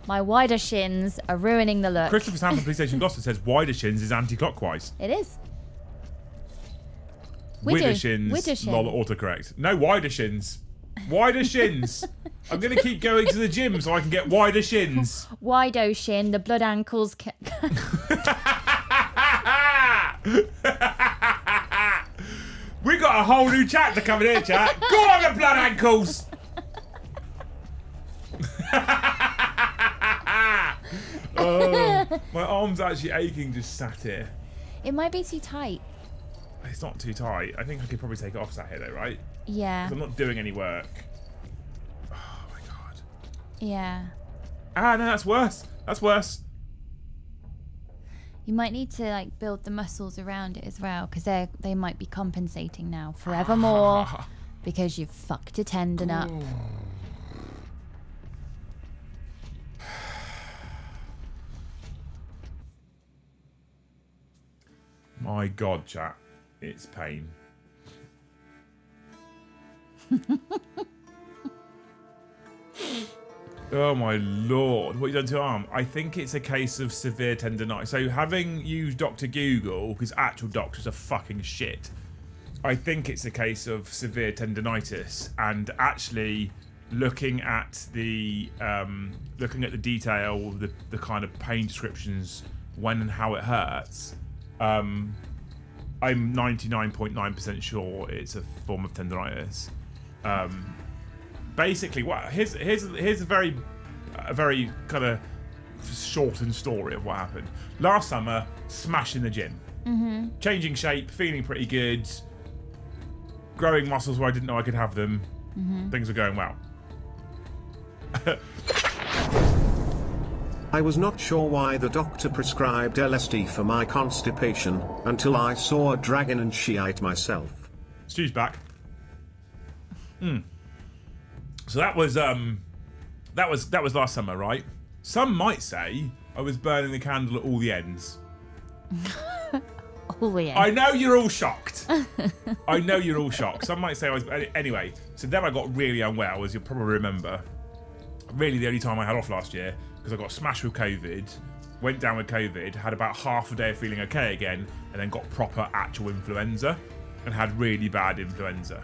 My wider shins are ruining the look.
Christopher Sam from PlayStation Gloucester says wider shins is anti-clockwise.
It is.
Wider shins. Lol, autocorrect. No, wider shins. Wider shins. I'm going to keep going to the gym so I can get wider shins.
Wido shin, the blood ankles.
We got a whole new chat to come in here, chat. Go on, the blood ankles. My arm's actually aching just sat here.
It might be too tight.
It's not too tight. I think I could probably take it off sat here though, right?
Yeah.
'Cause I'm not doing any work. Oh my god.
Yeah.
Ah, no, that's worse. That's worse.
You might need to like build the muscles around it as well, because they might be compensating now forevermore because you've fucked a tendon up.
My God, chat, it's pain. Oh my Lord, what you done to your arm? I think it's a case of severe tendonitis. So having used Dr. Google, because actual doctors are fucking shit, I think it's a case of severe tendonitis, and actually looking at the detail, the kind of pain descriptions, when and how it hurts, I'm 99.9% sure it's a form of tendonitis. Basically, here's a very kind of shortened story of what happened. Last summer, smashing the gym, changing shape, feeling pretty good, growing muscles where I didn't know I could have them. Things were going well.
I was not sure why the doctor prescribed LSD for my constipation until I saw a dragon and shite myself.
Stu's back. So that was last summer, right? Some might say I was burning the candle at all the ends.
All the ends.
I know you're all shocked. I know you're all shocked. Some might say I was. Anyway, so then I got really unwell, as you'll probably remember. Really, the only time I had off last year, because I got smashed with COVID, went down with COVID, had about half a day of feeling okay again, and then got proper actual influenza, and had really bad influenza.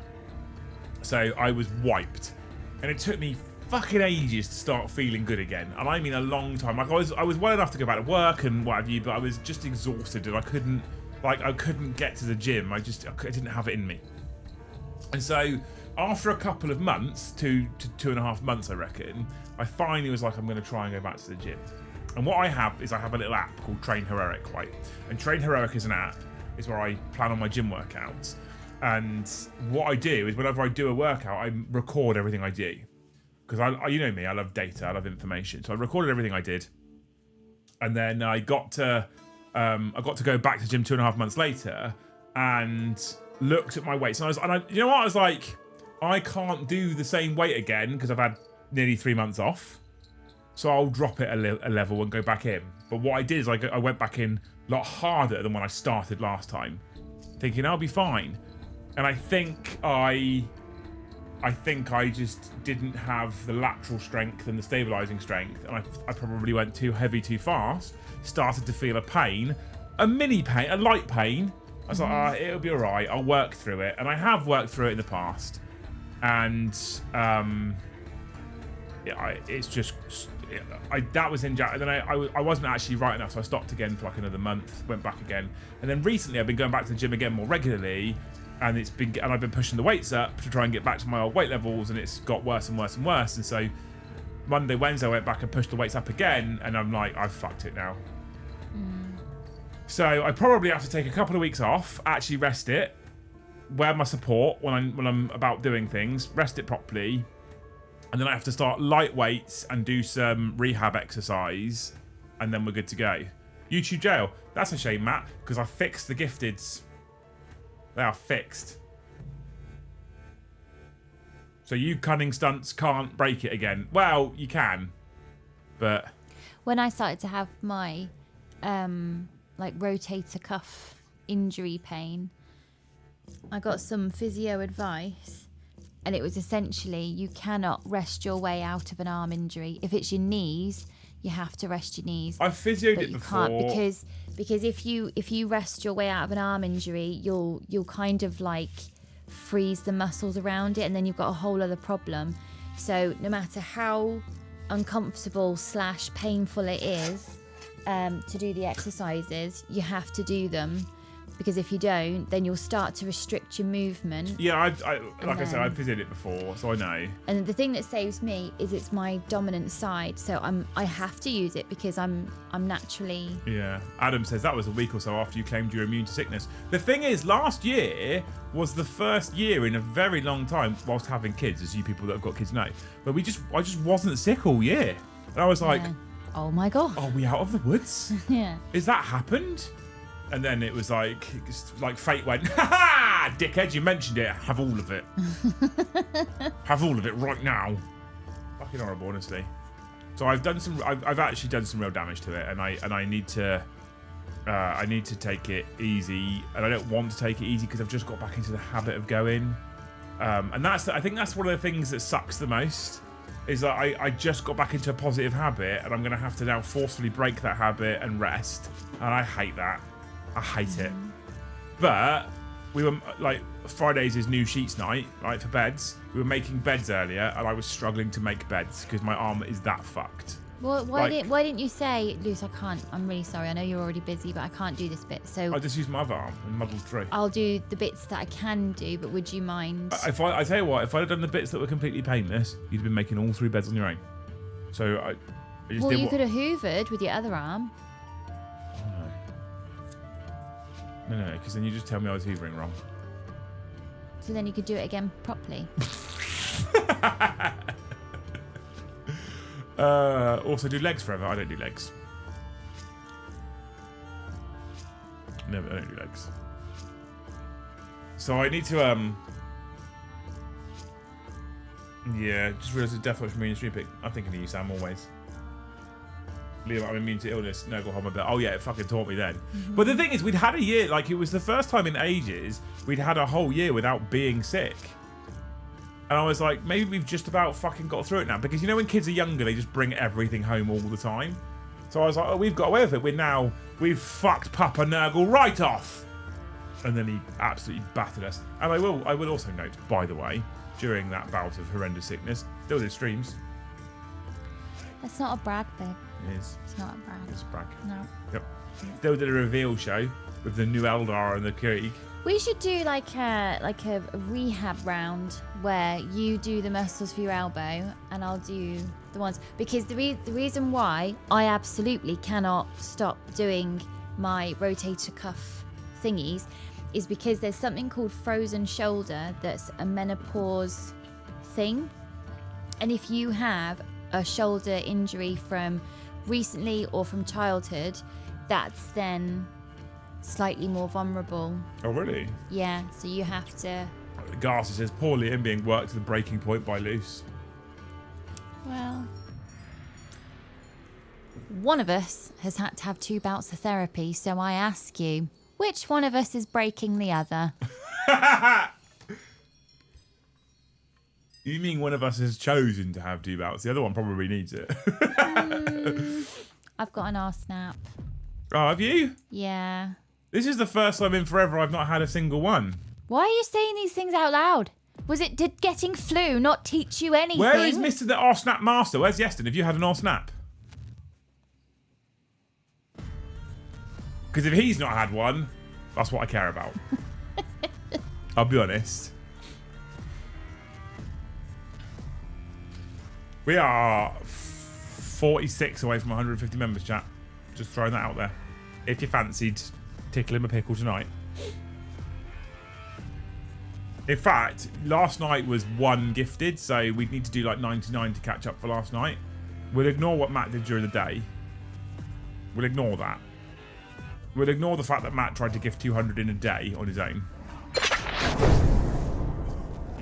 So I was wiped. And it took me fucking ages to start feeling good again. And I mean a long time. Like I was well enough to go back to work and what have you, but I was just exhausted and I couldn't get to the gym. I didn't have it in me. And so after a couple of months, 2.5 months I reckon, I finally was like, I'm going to try and go back to the gym. And what I have is I have a little app called Train Heroic, right? And Train Heroic is an app. It's where I plan on my gym workouts. And what I do is whenever I do a workout, I record everything I do. Because I you know me, I love data, I love information. So I recorded everything I did. And then I got to go back to the gym 2.5 months later and looked at my weights. And you know what? I was like, I can't do the same weight again because I've had nearly 3 months off. So I'll drop it a level and go back in. But what I did is I went back in a lot harder than when I started last time, thinking I'll be fine. And I think I just didn't have the lateral strength and the stabilizing strength, and I probably went too heavy too fast. Started to feel a pain, a mini pain, a light pain. I was like, it'll be all right. I'll work through it, and I have worked through it in the past. And that was in January. Then I wasn't actually right enough, so I stopped again for like another month. Went back again, and then recently I've been going back to the gym again more regularly. And I've been pushing the weights up to try and get back to my old weight levels, and it's got worse and worse and worse. And so Monday, Wednesday, I went back and pushed the weights up again, and I'm like, I've fucked it now. So I probably have to take a couple of weeks off, actually rest it, wear my support when I'm about doing things, rest it properly, and then I have to start light weights and do some rehab exercise, and then we're good to go. YouTube jail. That's a shame, Matt, because I fixed the gifteds. They are fixed. So you cunning stunts can't break it again. Well, you can, but
when I started to have my rotator cuff injury pain, I got some physio advice, and it was essentially you cannot rest your way out of an arm injury. If it's your knees, you have to rest your knees.
I've physioed it before.
You can't because if you rest your way out of an arm injury, you'll kind of like freeze the muscles around it, and then you've got a whole other problem. So no matter how uncomfortable / painful it is to do the exercises, you have to do them. because if you don't, then you'll start to restrict your movement.
Yeah, I said, I've visited it before, so I know.
And the thing that saves me is it's my dominant side, so I have to use it because I'm naturally.
Yeah, Adam says that was a week or so after you claimed you were immune to sickness. The thing is, last year was the first year in a very long time, whilst having kids, as you people that have got kids know, but I just wasn't sick all year. And I was like,
oh my god,
are we out of the woods?
yeah.
Is that happened? And then it was like fate went, ha ha! Dickhead, you mentioned it. Have all of it. Have all of it right now. Fucking horrible, honestly. So I've actually done some real damage to it, and I need to take it easy, and I don't want to take it easy because I've just got back into the habit of going. And I think that's one of the things that sucks the most. Is that I just got back into a positive habit, and I'm going to have to now forcefully break that habit and rest, and I hate that. I hate it. But we were like, Fridays is new sheets night, right, for beds. We were making beds earlier, and I was struggling to make beds because my arm is that fucked.
Well, why didn't you say, Luce, I can't, I'm really sorry, I know you're already busy, but I can't do this bit, so
I just used my other arm and muddled through.
I'll do the bits that I can do, but would you mind?
I tell you what, if I'd have done the bits that were completely painless, you'd have been making all 3 beds on your own. So I just
well,
did
you could have hoovered with your other arm.
No, because then you just tell me I was hoovering wrong.
So then you could do it again properly.
Also, do legs forever. I don't do legs. No, I don't do legs. So I need to yeah, just realised the Death Watch from Stream Pick. I'm thinking of you, Sam, always. Liam, I'm immune to illness. No, go hold my belt. Oh yeah, it fucking taught me then. Mm-hmm. But the thing is, we'd had a year, like it was the first time in ages we'd had a whole year without being sick. And I was like, maybe we've just about fucking got through it now. Because you know when kids are younger, they just bring everything home all the time. So I was like, oh, we've got away with it. We've fucked Papa Nurgle right off. And then he absolutely battered us. And I will also note, by the way, during that bout of horrendous sickness, still did streams.
That's not a brag, babe.
It is.
It's not a brag.
It's a brag.
No.
Yep. Still did a reveal show with the new Eldar and the Krieg.
We should do like a rehab round where you do the muscles for your elbow and I'll do the ones, because the reason why I absolutely cannot stop doing my rotator cuff thingies is because there's something called frozen shoulder that's a menopause thing, and if you have a shoulder injury from recently or from childhood, that's then slightly more vulnerable.
Oh, really?
Yeah, so you have to...
Garza says, poor Liam being worked to the breaking point by Luce.
Well, one of us has had to have 2 bouts of therapy, so I ask you, which one of us is breaking the other?
You mean one of us has chosen to have 2 bouts? The other one probably needs it.
I've got an arse snap.
Oh, have you?
Yeah.
This is the first time in forever I've not had a single one.
Why are you saying these things out loud? Did getting flu not teach you anything?
Where is Mr. the arse snap master? Where's Yeston? Have you had an arse snap? Because if he's not had one, that's what I care about. I'll be honest. We are 46 away from 150 members, chat. Just throwing that out there. If you fancied tickling a pickle tonight. In fact, last night was 1 gifted, so we'd need to do like 99 to catch up for last night. We'll ignore what Matt did during the day. We'll ignore that. We'll ignore the fact that Matt tried to gift 200 in a day on his own.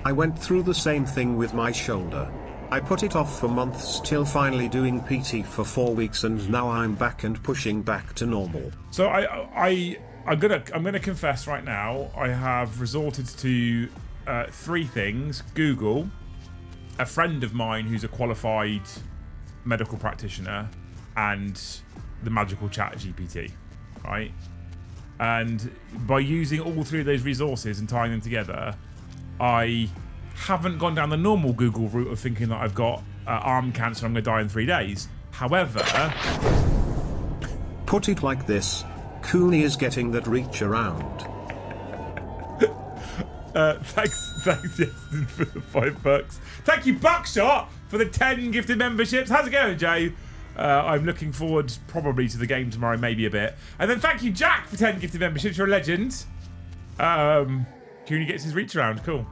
I went through the same thing with my shoulder. I put it off for months till finally doing PT for 4 weeks, and now I'm back and pushing back to normal.
So I'm gonna confess right now, I have resorted to 3 things: Google, a friend of mine who's a qualified medical practitioner, and the magical chat GPT, right? And by using all 3 of those resources and tying them together, I haven't gone down the normal Google route of thinking that I've got arm cancer and I'm going to die in 3 days. However...
Put it like this. Cooney is getting that reach around.
Thanks, Justin, for the $5. Thank you, Buckshot, for the 10 gifted memberships. How's it going, Joe? I'm looking forward probably to the game tomorrow, maybe a bit. And then thank you, Jack, for 10 gifted memberships. You're a legend. Cooney gets his reach around. Cool.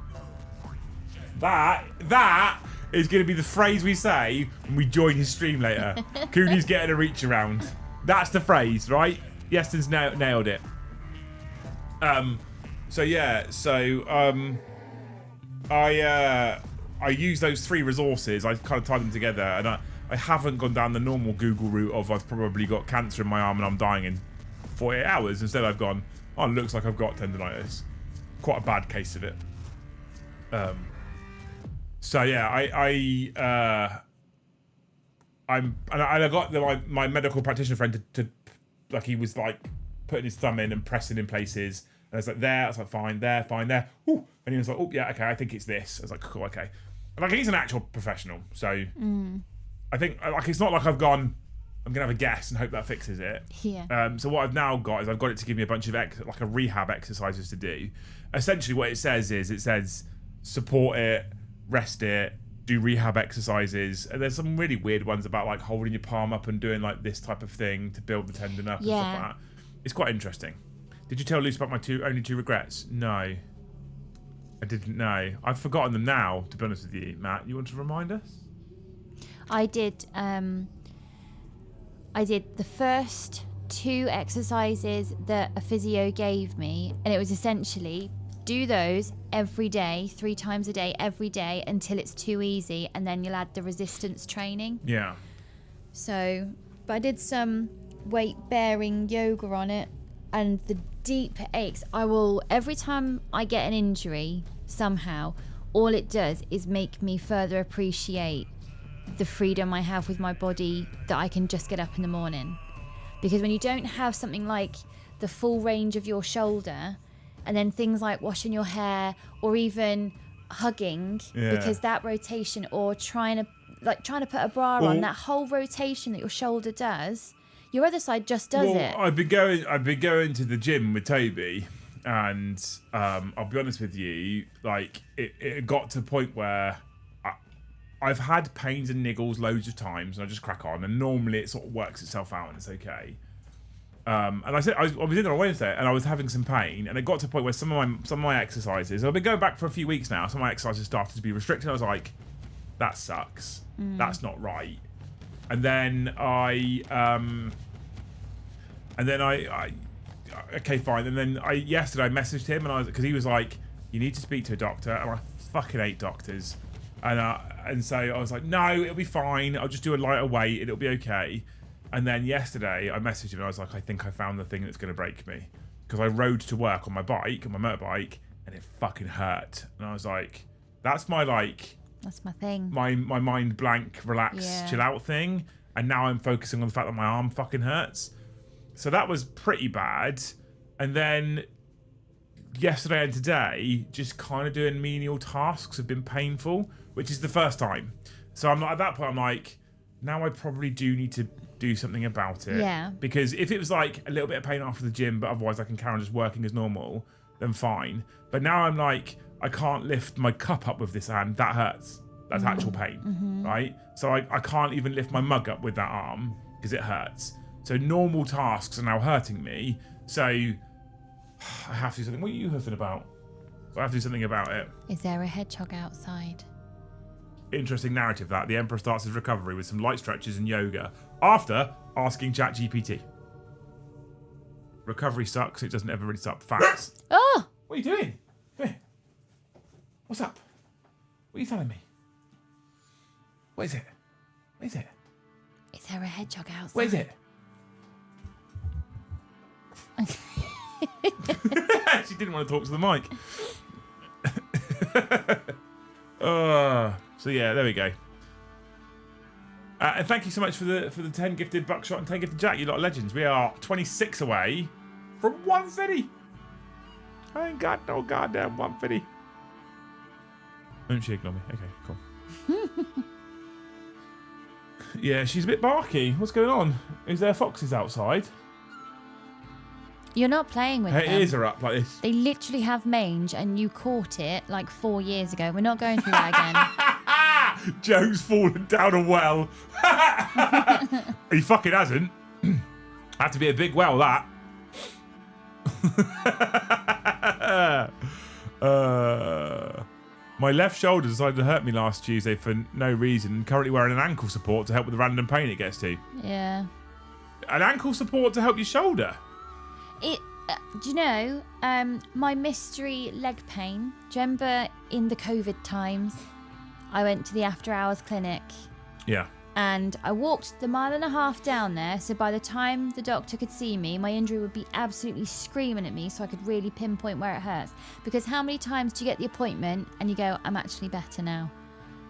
That is going to be the phrase we say when we join his stream later. Cooney's getting a reach around. That's the phrase, right? Yeston's nailed it. I use those 3 resources. I kind of tie them together, and I haven't gone down the normal Google route of I've probably got cancer in my arm and I'm dying in 48 hours. Instead, I've gone, oh, it looks like I've got tendonitis. Quite a bad case of it. I got my medical practitioner friend to like, he was like putting his thumb in and pressing in places. And I was like, there. I was like, fine, there. Ooh. And he was like, oh, yeah, okay, I think it's this. I was like, cool, okay. And like, he's an actual professional. So I think, like, it's not like I've gone, I'm going to have a guess and hope that fixes it.
Yeah.
So what I've now got is I've got it to give me a bunch of, like, a rehab exercises to do. Essentially what it says is, it says, support it, rest it, do rehab exercises. And there's some really weird ones about, like, holding your palm up and doing, like, this type of thing to build the tendon up and stuff like that. It's quite interesting. Did you tell Luce about my only two regrets? No. I didn't know. I've forgotten them now, to be honest with you, Matt. You want to remind us?
I did the first 2 exercises that a physio gave me, and it was essentially do those every day, 3 times a day, every day, until it's too easy, and then you'll add the resistance training.
Yeah.
So, but I did some weight-bearing yoga on it, and the deep aches, every time I get an injury, somehow, all it does is make me further appreciate the freedom I have with my body, that I can just get up in the morning. Because when you don't have something like the full range of your shoulder, and then things like washing your hair or even hugging, because that rotation, or trying to put a bra on, that whole rotation that your shoulder does, your other side just does it.
I've been going to the gym with Toby, and I'll be honest with you, like it got to a point where I've had pains and niggles loads of times, and I just crack on, and normally it sort of works itself out and it's okay. And I said I was in there on Wednesday, and I was having some pain, and it got to a point where some of my exercises, I've been going back for a few weeks now, some of my exercises started to be restricted. I was like, that sucks. That's not right. And then I okay, fine. And then yesterday I messaged him, and because he was like, you need to speak to a doctor, and I fucking hate doctors. And so I was like, no, it'll be fine. I'll just do a lighter weight. It'll be okay. And then yesterday I messaged him, and I was like, I think I found the thing that's going to break me. Because I rode to work on my motorbike, and it fucking hurt. And I was like, that's my
thing.
My mind blank, relax, chill out thing. And now I'm focusing on the fact that my arm fucking hurts. So that was pretty bad. And then yesterday and today, just kind of doing menial tasks have been painful, which is the first time. So I'm not at that point. I'm like, now I probably do need to do something about it.
Yeah.
Because if it was like a little bit of pain after the gym, but otherwise I can carry on just working as normal, then fine. But now I'm like, I can't lift my cup up with this hand. That hurts. That's actual pain, right? So I can't even lift my mug up with that arm because it hurts. So normal tasks are now hurting me. So I have to do something. What are you huffing about? So I have to do something about it.
Is there a hedgehog outside?
Interesting narrative that. The Emperor starts his recovery with some light stretches and yoga after asking ChatGPT. Recovery sucks. It doesn't ever really suck. Facts.
Oh!
What are you doing? Come here. What's up? What are you telling me? What is it? What is it?
Is there a hedgehog outside?
What is it? She didn't want to talk to the mic. So yeah, there we go. And thank you so much for the 10 gifted Buckshot and 10 gifted Jack. You lot of legends. We are 26 away from 150. I ain't got no goddamn 150. Don't she ignore me? Okay, cool. Yeah, she's a bit barky. What's going on? Is there foxes outside?
You're not playing with
Her
them.
ears are up like this.
They literally have mange, and you caught it like 4 years ago. We're not going through that again.
Joe's fallen down a well. He fucking hasn't. Had to be a big well, that. My left shoulder decided to hurt me last Tuesday for no reason. Currently wearing an ankle support to help with the random pain it gets to.
Yeah.
An ankle support to help your shoulder?
Do you know, my mystery leg pain, do you remember in the COVID times, I went to the after hours clinic
Yeah.
and I walked the 1.5 miles down there, so by the time the doctor could see me, my injury would be absolutely screaming at me so I could really pinpoint where it hurts. Because how many times do you get the appointment and you go, I'm actually better now,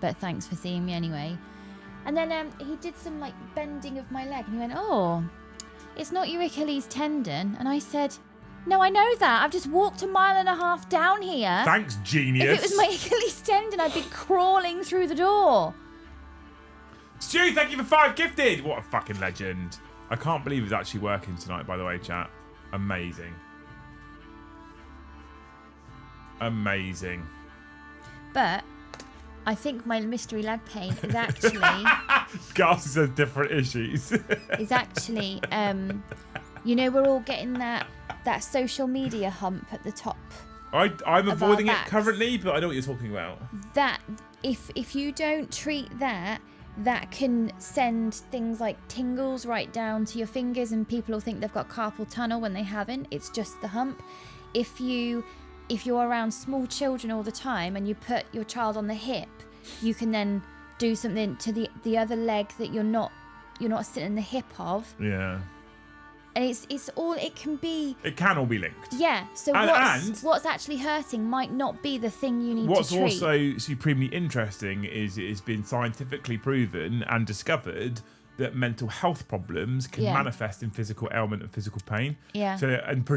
but thanks for seeing me anyway. And then he did some like bending of my leg and he went, oh, it's not your Achilles tendon. And I said, no, I know that. I've just walked 1.5 miles down here.
Thanks, genius.
If it was my Achilles tendon, I'd be crawling through the door.
Stu, thank you for 5 gifted. What a fucking legend. I can't believe it's actually working tonight, by the way, chat. Amazing. Amazing.
But I think my mystery leg pain is actually...
Gus says different issues.
is actually, you know, we're all getting that social media hump at the top.
I'm avoiding it
backs.
currently, but I know what you're talking about.
That, if you don't treat that can send things like tingles right down to your fingers, and people will think they've got carpal tunnel when they haven't. It's just the hump. If you're around small children all the time and you put your child on the hip, you can then do something to the other leg that you're not sitting in the hip of.
Yeah.
And it's all, it can all be
linked.
Yeah. So what's actually hurting might not be the thing you need to treat.
What's also supremely interesting is it has been scientifically proven and discovered that mental health problems can manifest in physical ailment and physical pain.
Yeah.
So, and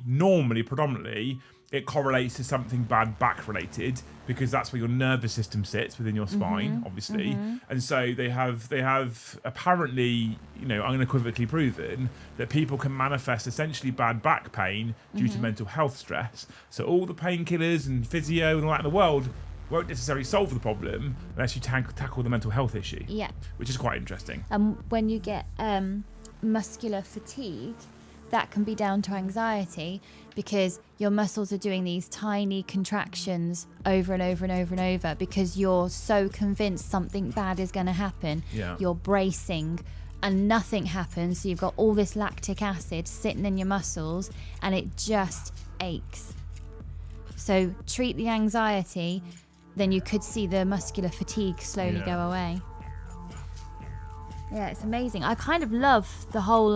normally, it correlates to something bad back related, because that's where your nervous system sits within your spine, obviously. And so they have apparently, unequivocally proven that people can manifest essentially bad back pain due to mental health stress. So all the painkillers and physio and all that in the world won't necessarily solve the problem unless you tackle the mental health issue. Yeah. Which is quite interesting.
When you get muscular fatigue, that can be down to anxiety, because your muscles are doing these tiny contractions over and over and over and over because you're so convinced something bad is going to happen.
Yeah.
You're bracing and nothing happens, so you've got all this lactic acid sitting in your muscles and it just aches. So treat the anxiety, then you could see the muscular fatigue slowly go away. Yeah, it's amazing. I kind of love the whole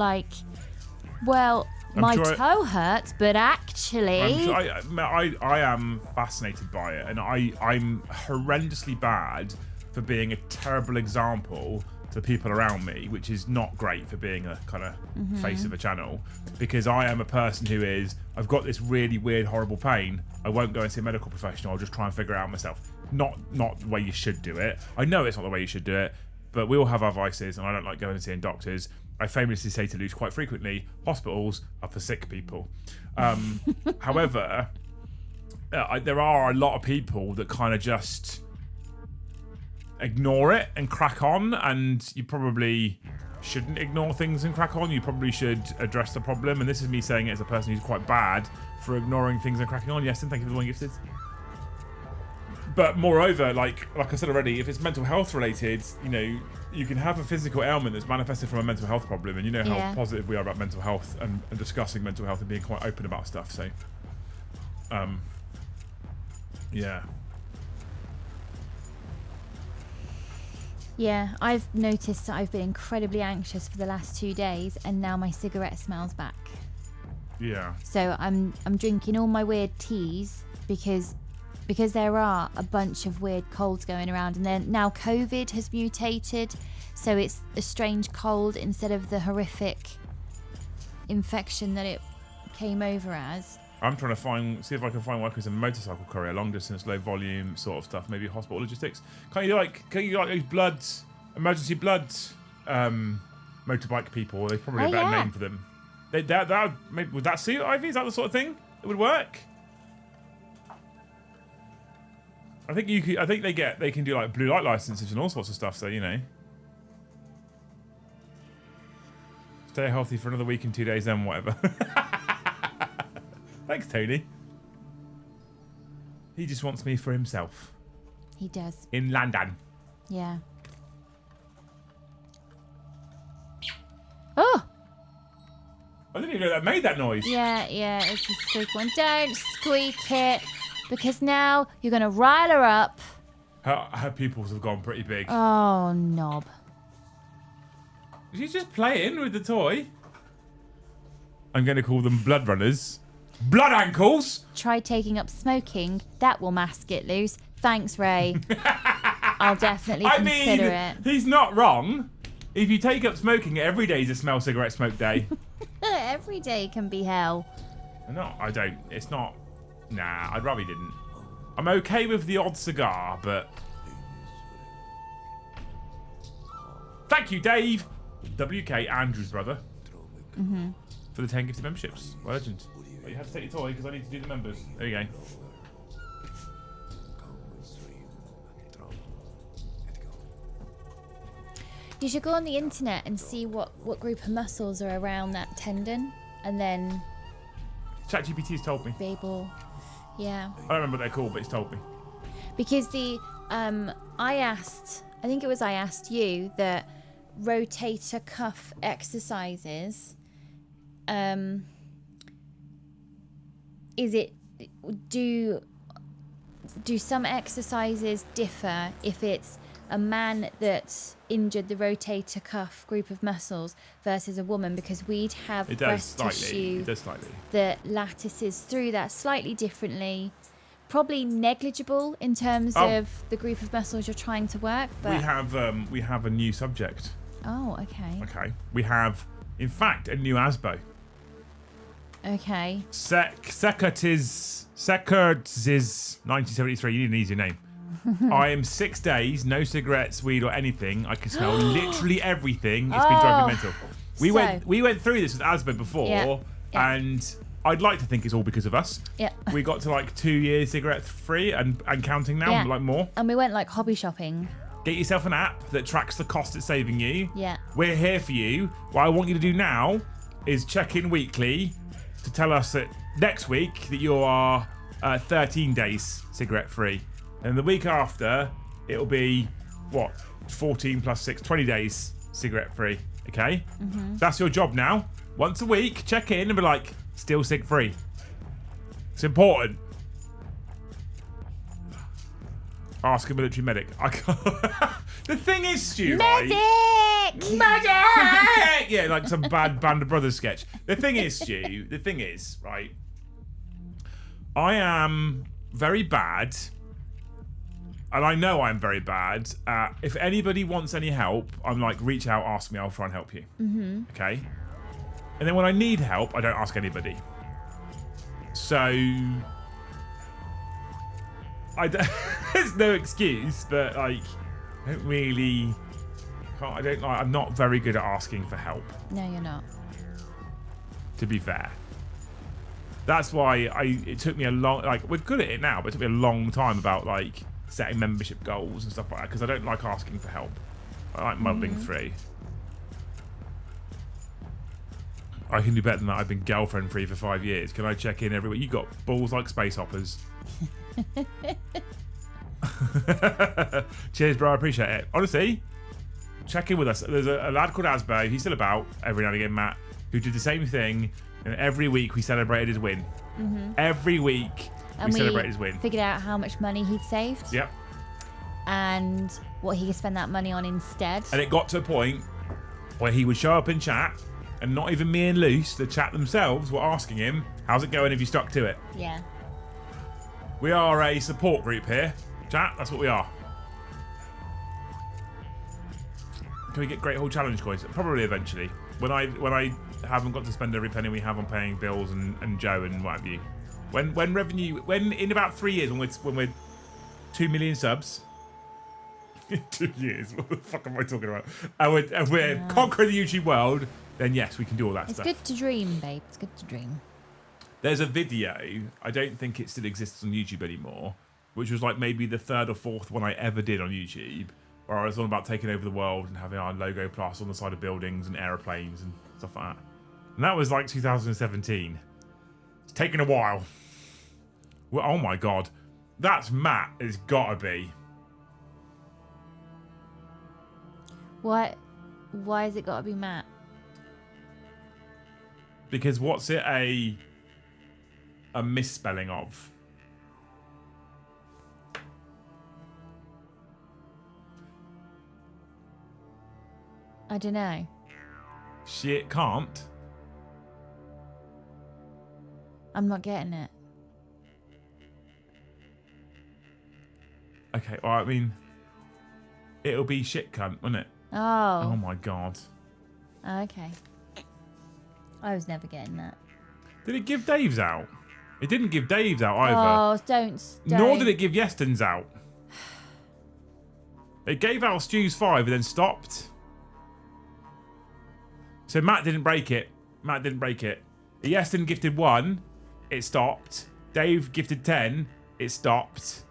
my toe hurts, but actually...
I am fascinated by it, and I'm horrendously bad for being a terrible example to the people around me, which is not great for being a kind of face of a channel, because I am a person who is, I've got this really weird, horrible pain. I won't go and see a medical professional. I'll just try and figure it out myself. Not the way you should do it. I know it's not the way you should do it, but we all have our vices, and I don't like going and seeing doctors. I famously say to Luce quite frequently, hospitals are for sick people. However, there are a lot of people that kind of just ignore it and crack on, and you probably shouldn't ignore things and crack on. You probably should address the problem, and this is me saying it as a person who's quite bad for ignoring things and cracking on. Yes, and thank you for the one gifted. But moreover, like I said already, if it's mental health related, you can have a physical ailment that's manifested from a mental health problem, and how positive we are about mental health and discussing mental health and being quite open about stuff. So, yeah.
Yeah, I've noticed that I've been incredibly anxious for the last 2 days, and now my cigarette smells back.
Yeah.
So I'm drinking all my weird teas because there are a bunch of weird colds going around, and then now COVID has mutated, so it's a strange cold instead of the horrific infection that it came over as.
I'm trying to see if I can find work as a motorcycle courier, long distance, low volume sort of stuff, maybe hospital logistics. Can you like those emergency bloods, motorbike people? There's probably a better name for them. Maybe would that suit Ivy? Is that the sort of thing that would work? I think you could. I think they can do like blue light licenses and all sorts of stuff. So you know, stay healthy for another week and 2 days, then whatever. Thanks, Tony. He just wants me for himself.
He does.
In London.
Yeah. Oh!
I didn't even know that made that noise.
Yeah, it's a squeak one. Don't squeak it, because now you're going to rile her up.
Her pupils have gone pretty big.
Oh, knob.
She's just playing with the toy. I'm going to call them blood runners. Blood ankles!
Try taking up smoking. That will mask it loose. Thanks, Ray. I'll definitely consider it.
He's not wrong. If you take up smoking, every day is a smell cigarette smoke day.
Every day can be hell.
No, I don't. It's not. Nah, I'd rather he didn't. I'm okay with the odd cigar, but... Thank you, Dave! WK, Andrew's brother. For the 10 gifted memberships. Legend. But you have to take your toy because I need to do the members. There you go.
You should go on the internet and see what group of muscles are around that tendon, and then
ChatGPT's told me.
be able, yeah.
I don't remember what they're called, but it's told me.
Because I asked you that rotator cuff exercises, do some exercises differ if it's a man that's injured the rotator cuff group of muscles versus a woman, because we'd have breast tissue that lattices through that slightly differently, probably negligible in terms of the group of muscles you're trying to work. But
we have a new subject.
Oh, okay.
Okay. We have, in fact, a new ASBO.
Okay.
Sekertiz 1973. You need an easier name. I am 6 days, no cigarettes, weed, or anything. I can smell literally everything. It's been driving me mental. We went through this with ASBO before, and I'd like to think it's all because of us.
Yeah.
We got to like 2 years cigarette free and counting now, like more.
And we went like hobby shopping.
Get yourself an app that tracks the cost it's saving you.
Yeah.
We're here for you. What I want you to do now is check in weekly to tell us that next week that you are 13 days cigarette free. And the week after, it'll be, 14 plus 6, 20 days cigarette free. Okay? That's your job now. Once a week, check in and be like, still cig free. It's important. Ask a military medic. I can't. The thing is, Stu,
Medic!
Medic! Yeah, like some bad Band of Brothers sketch. The thing is, Stu, right? I am very bad, and I know I'm very bad. If anybody wants any help, I'm like, reach out, ask me, I'll try and help you. Okay? And then when I need help, I don't ask anybody. So... there's no excuse, but like, I'm not very good at asking for help.
No, you're not.
To be fair. That's why it took me a long, like, we're good at it now, but it took me a long time about like setting membership goals and stuff like that, because I don't like asking for help. I like muddling through. I can do better than that. I've been girlfriend free for 5 years. Can I check in every week? You got balls like space hoppers. Cheers, bro. I appreciate it. Honestly, check in with us. There's a lad called Asbo. He's still about every now and again, Matt, who did the same thing. And every week we celebrated his win. Every week we celebrated his win.
Figured out how much money he'd saved.
Yep.
And what he could spend that money on instead.
And it got to a point where he would show up in chat, and not even me and Luce, the chat themselves, were asking him, how's it going if you stuck to it?
Yeah.
We are a support group here. Chat, that's what we are. Can we get Great Hall Challenge coins? Probably eventually. When I haven't got to spend every penny we have on paying bills and Joe and what have you. When in about 3 years, when we're 2 million subs. 2 years. What the fuck am I talking about? And we're conquering the YouTube world. then yes, we can do all that
It's
stuff.
good to dream, babe. It's good to dream.
There's a video, I don't think it still exists on YouTube anymore, which was like maybe the third or fourth one I ever did on YouTube, where I was on about taking over the world and having our logo plus on the side of buildings and aeroplanes and stuff like that. And that was like 2017. It's taken a while. Well, oh my god. That's Matt. It's gotta be.
What? Why has it got to be Matt?
Because what's it a misspelling of?
I don't know.
Shit can't.
I'm not getting it.
Okay, well, I mean, it'll be shit cunt, won't it? Oh
Oh.
my god.
Okay. I was never getting that.
Did it give Dave's out? It didn't give Dave's out either.
Oh, don't.
Nor did it give Yeston's out. It gave out Stew's 5 and then stopped. So Matt didn't break it. Matt didn't break it. Yeston gifted 1. It stopped. Dave gifted 10. It stopped.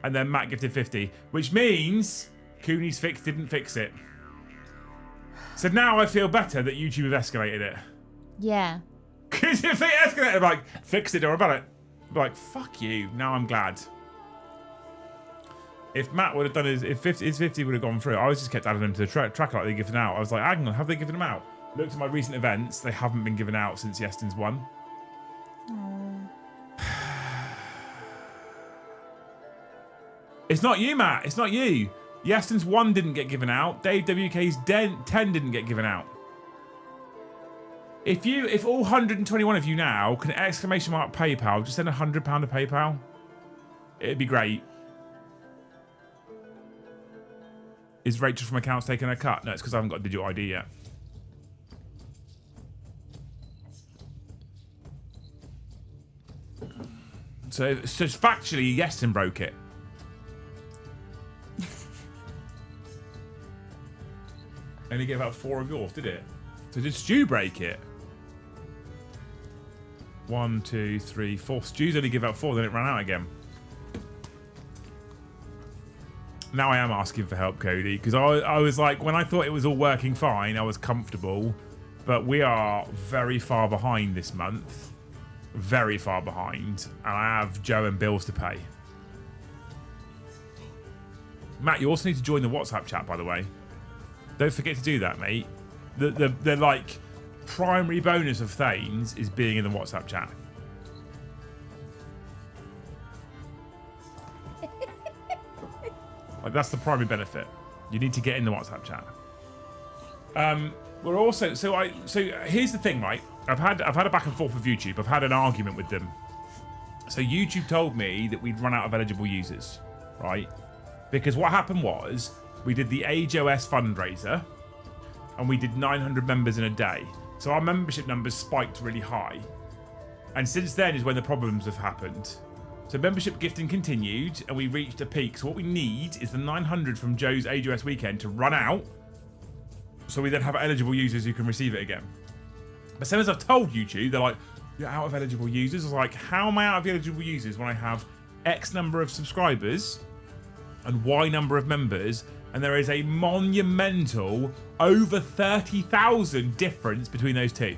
And then Matt gifted 50. Which means Cooney's fix didn't fix it. So now I feel better that YouTube have escalated it.
Yeah.
Because if they escalate it, like, fix it, don't worry about it. I'd be like, fuck you. Now I'm glad. If Matt would have done his 50 would have gone through, I was just kept adding them to the track like they're giving out. I was like, hang on, have they given them out? Looked at my recent events, they haven't been given out since Yeston's won. It's not you, Matt. It's not you. Yeston's 1 didn't get given out. Dave WK's 10 didn't get given out. If all 121 of you now can exclamation mark PayPal, just send £100 to PayPal. It'd be great. Is Rachel from accounts taking a cut? No, it's because I haven't got a digital ID yet. So factually, Yeston broke it. Only gave out 4 of yours, did it? So did Stu break it? 1, 2, 3, 4. Stu's only give out 4, then it ran out again. Now I am asking for help, Cody, because I was like, when I thought it was all working fine, I was comfortable. But we are very far behind this month. Very far behind. And I have Joe and bills to pay. Matt, you also need to join the WhatsApp chat, by the way. Don't forget to do that, mate. The like primary bonus of Thanes is being in the WhatsApp chat. Like that's the primary benefit. You need to get in the WhatsApp chat. We're also so here's the thing, right? I've had a back and forth with YouTube. I've had an argument with them. So YouTube told me that we'd run out of eligible users, right? Because what happened was we did the Age OS fundraiser and we did 900 members in a day. So our membership numbers spiked really high. And since then is when the problems have happened. So membership gifting continued and we reached a peak. So what we need is the 900 from Joe's Age OS weekend to run out. So we then have eligible users who can receive it again. But same as I've told YouTube, they're like, you're out of eligible users. I was like, how am I out of eligible users when I have X number of subscribers and Y number of members, and there is a monumental over 30,000 difference between those two?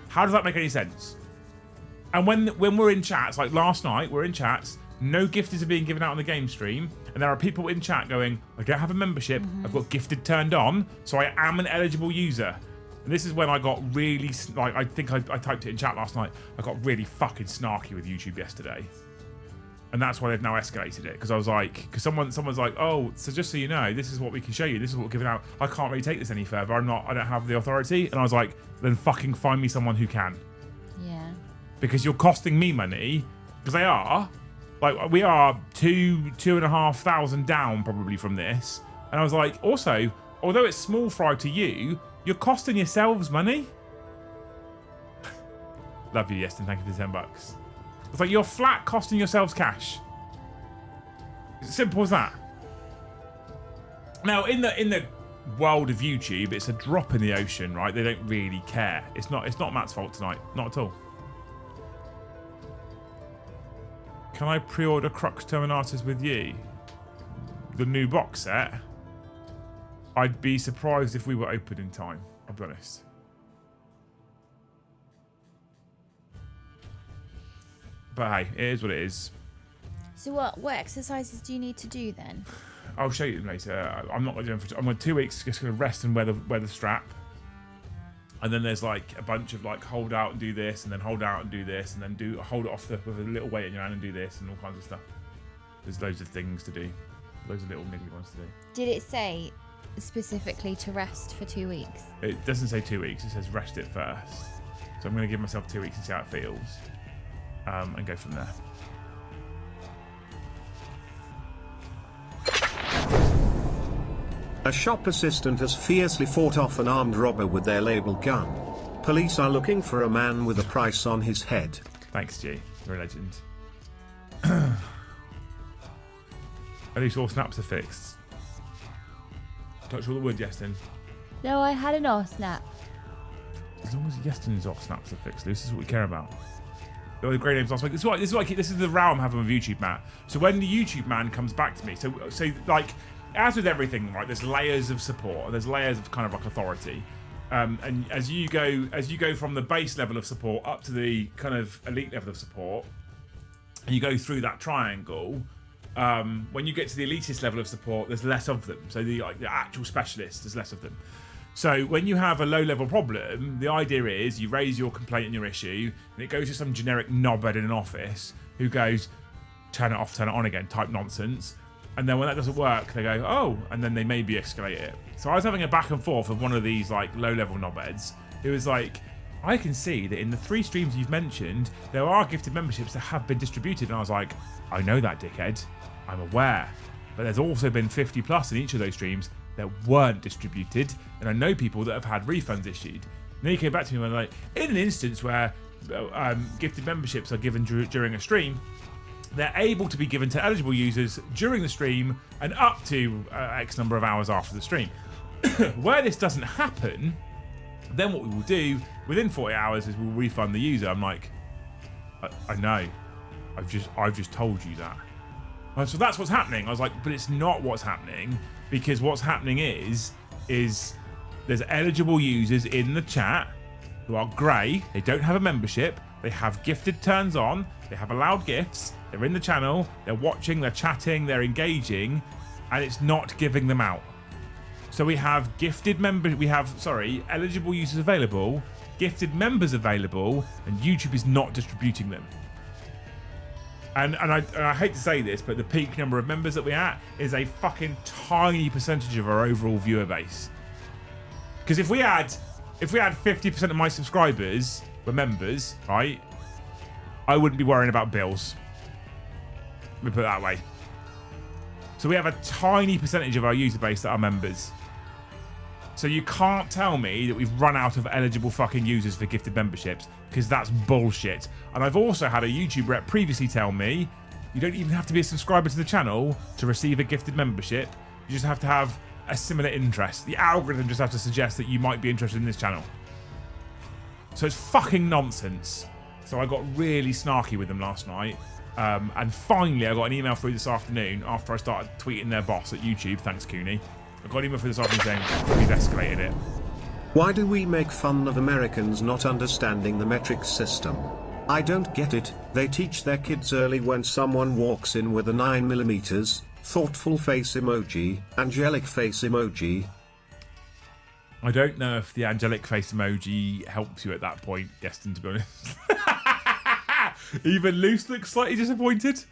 How does that make any sense? And when we're in chats, like last night, we're in chats, no gifters are being given out on the game stream, and there are people in chat going, I don't have a membership, I've got gifted turned on, so I am an eligible user. And this is when I got really, like, I think I typed it in chat last night, I got really fucking snarky with YouTube yesterday. And that's why they've now escalated it, because I was like, because someone's like, oh, so just so you know, this is what we can show you, this is what we're giving out, I can't really take this any further, I don't have the authority. And I was like, then fucking find me someone who can.
Yeah.
Because you're costing me money, because they are, like, we are 2,500 down probably from this. And I was like, also, although it's small fry to you, you're costing yourselves money. Love you, Yeston, thank you for the $10. It's like you're flat costing yourselves cash. It's as simple as that. Now, in the world of YouTube, it's a drop in the ocean, right? They don't really care. It's not Matt's fault tonight. Not at all. Can I pre-order Crux Terminatus with you? The new box set? I'd be surprised if we were open in time, I'll be honest. But hey, it is what it is.
So what exercises do you need to do then?
I'll show you them later. I'm not doing. I'm going 2 weeks just going to rest and wear the strap, and then there's like a bunch of like hold out and do this, and then hold out and do this, and then hold it off with a little weight in your hand and do this, and all kinds of stuff. There's loads of things to do, loads of little niggly ones to do.
Did it say specifically to rest for 2 weeks?
It doesn't say 2 weeks. It says rest it first. So I'm going to give myself 2 weeks and see how it feels, and go from there.
A shop assistant has fiercely fought off an armed robber with their label gun. Police are looking for a man with a price on his head.
Thanks, G. You're a legend. At least all snaps are fixed. Touch all the wood, Yestin.
No, I had an off snap.
As long as Yestin's off snaps are fixed, this is what we care about. The great names last week. This is the row I'm having with YouTube, Matt. So when the YouTube man comes back to me, so like, as with everything, right? There's layers of support. There's layers of kind of like authority, and as you go from the base level of support up to the kind of elite level of support, and you go through that triangle. When you get to the elitist level of support, there's less of them. So the actual specialists, there's less of them. So when you have a low-level problem, the idea is you raise your complaint and your issue, and it goes to some generic knobhead in an office who goes, turn it off, turn it on again, type nonsense. And then when that doesn't work, they go, oh, and then they maybe escalate it. So I was having a back and forth with one of these like low-level knobheads. It was like, I can see that in the 3 streams you've mentioned, there are gifted memberships that have been distributed. And I was like, I know that, dickhead. I'm aware. But there's also been 50 plus in each of those streams that weren't distributed. And I know people that have had refunds issued. And then he came back to me and was like, in an instance where gifted memberships are given during a stream, they're able to be given to eligible users during the stream and up to X number of hours after the stream. Where this doesn't happen, then what we will do within 40 hours is we'll refund the user. I'm like, I know. I've just told you that. And so that's what's happening. I was like, but it's not what's happening, because what's happening is there's eligible users in the chat who are grey. They don't have a membership. They have gifted turns on. They have allowed gifts. They're in the channel. They're watching. They're chatting. They're engaging, and it's not giving them out. So we have eligible users available, gifted members available, and YouTube is not distributing them. And I hate to say this, but the peak number of members that we're at is a fucking tiny percentage of our overall viewer base. Because if we had 50% of my subscribers were members, right, I wouldn't be worrying about bills. Let me put it that way. So we have a tiny percentage of our user base that are members. So you can't tell me that we've run out of eligible fucking users for gifted memberships, because that's bullshit. And I've also had a YouTube rep previously tell me you don't even have to be a subscriber to the channel to receive a gifted membership. You just have to have a similar interest. The algorithm just has to suggest that you might be interested in this channel. So it's fucking nonsense. So I got really snarky with them last night. And finally I got an email through this afternoon after I started tweeting their boss at YouTube. Thanks, Cooney. I got an email through this afternoon saying we've escalated it.
Why do we make fun of Americans not understanding the metric system? I don't get it. They teach their kids early when someone walks in with a 9mm, thoughtful face emoji, angelic face emoji.
I don't know if the angelic face emoji helps you at that point, Destin, to be honest. Even Luce looks slightly disappointed.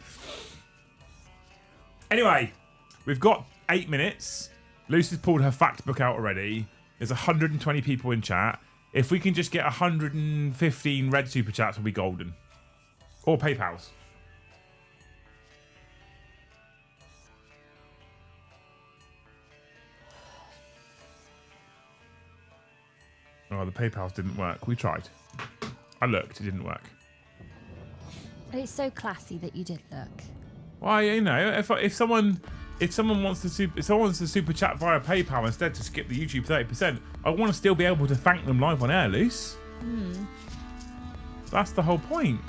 Anyway, we've got 8 minutes. Luce has pulled her fact book out already. There's 120 people in chat. If we can just get 115 red super chats, we'll be golden. Or PayPals. Oh, the PayPals didn't work. We tried. I looked. It didn't work.
And it's so classy that you did look.
Well, you know, if someone if someone wants to super chat via PayPal instead to skip the YouTube 30%, I want to still be able to thank them live on air, Luce. That's the whole point.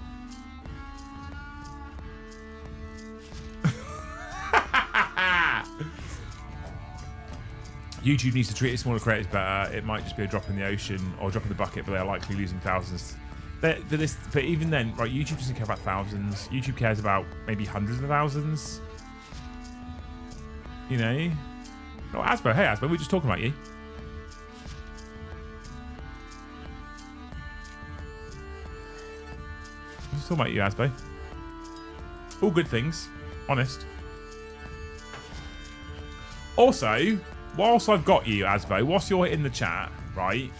YouTube needs to treat its smaller creators better. It might just be a drop in the ocean or a drop in the bucket, but they're likely losing thousands. But even then, right, YouTube doesn't care about thousands. YouTube cares about maybe hundreds of thousands. You know? Oh, Asbo. Hey, Asbo. We were just talking about you. Just talking about you, Asbo. All good things. Honest. Also, whilst I've got you, Asbo, whilst you're in the chat, right,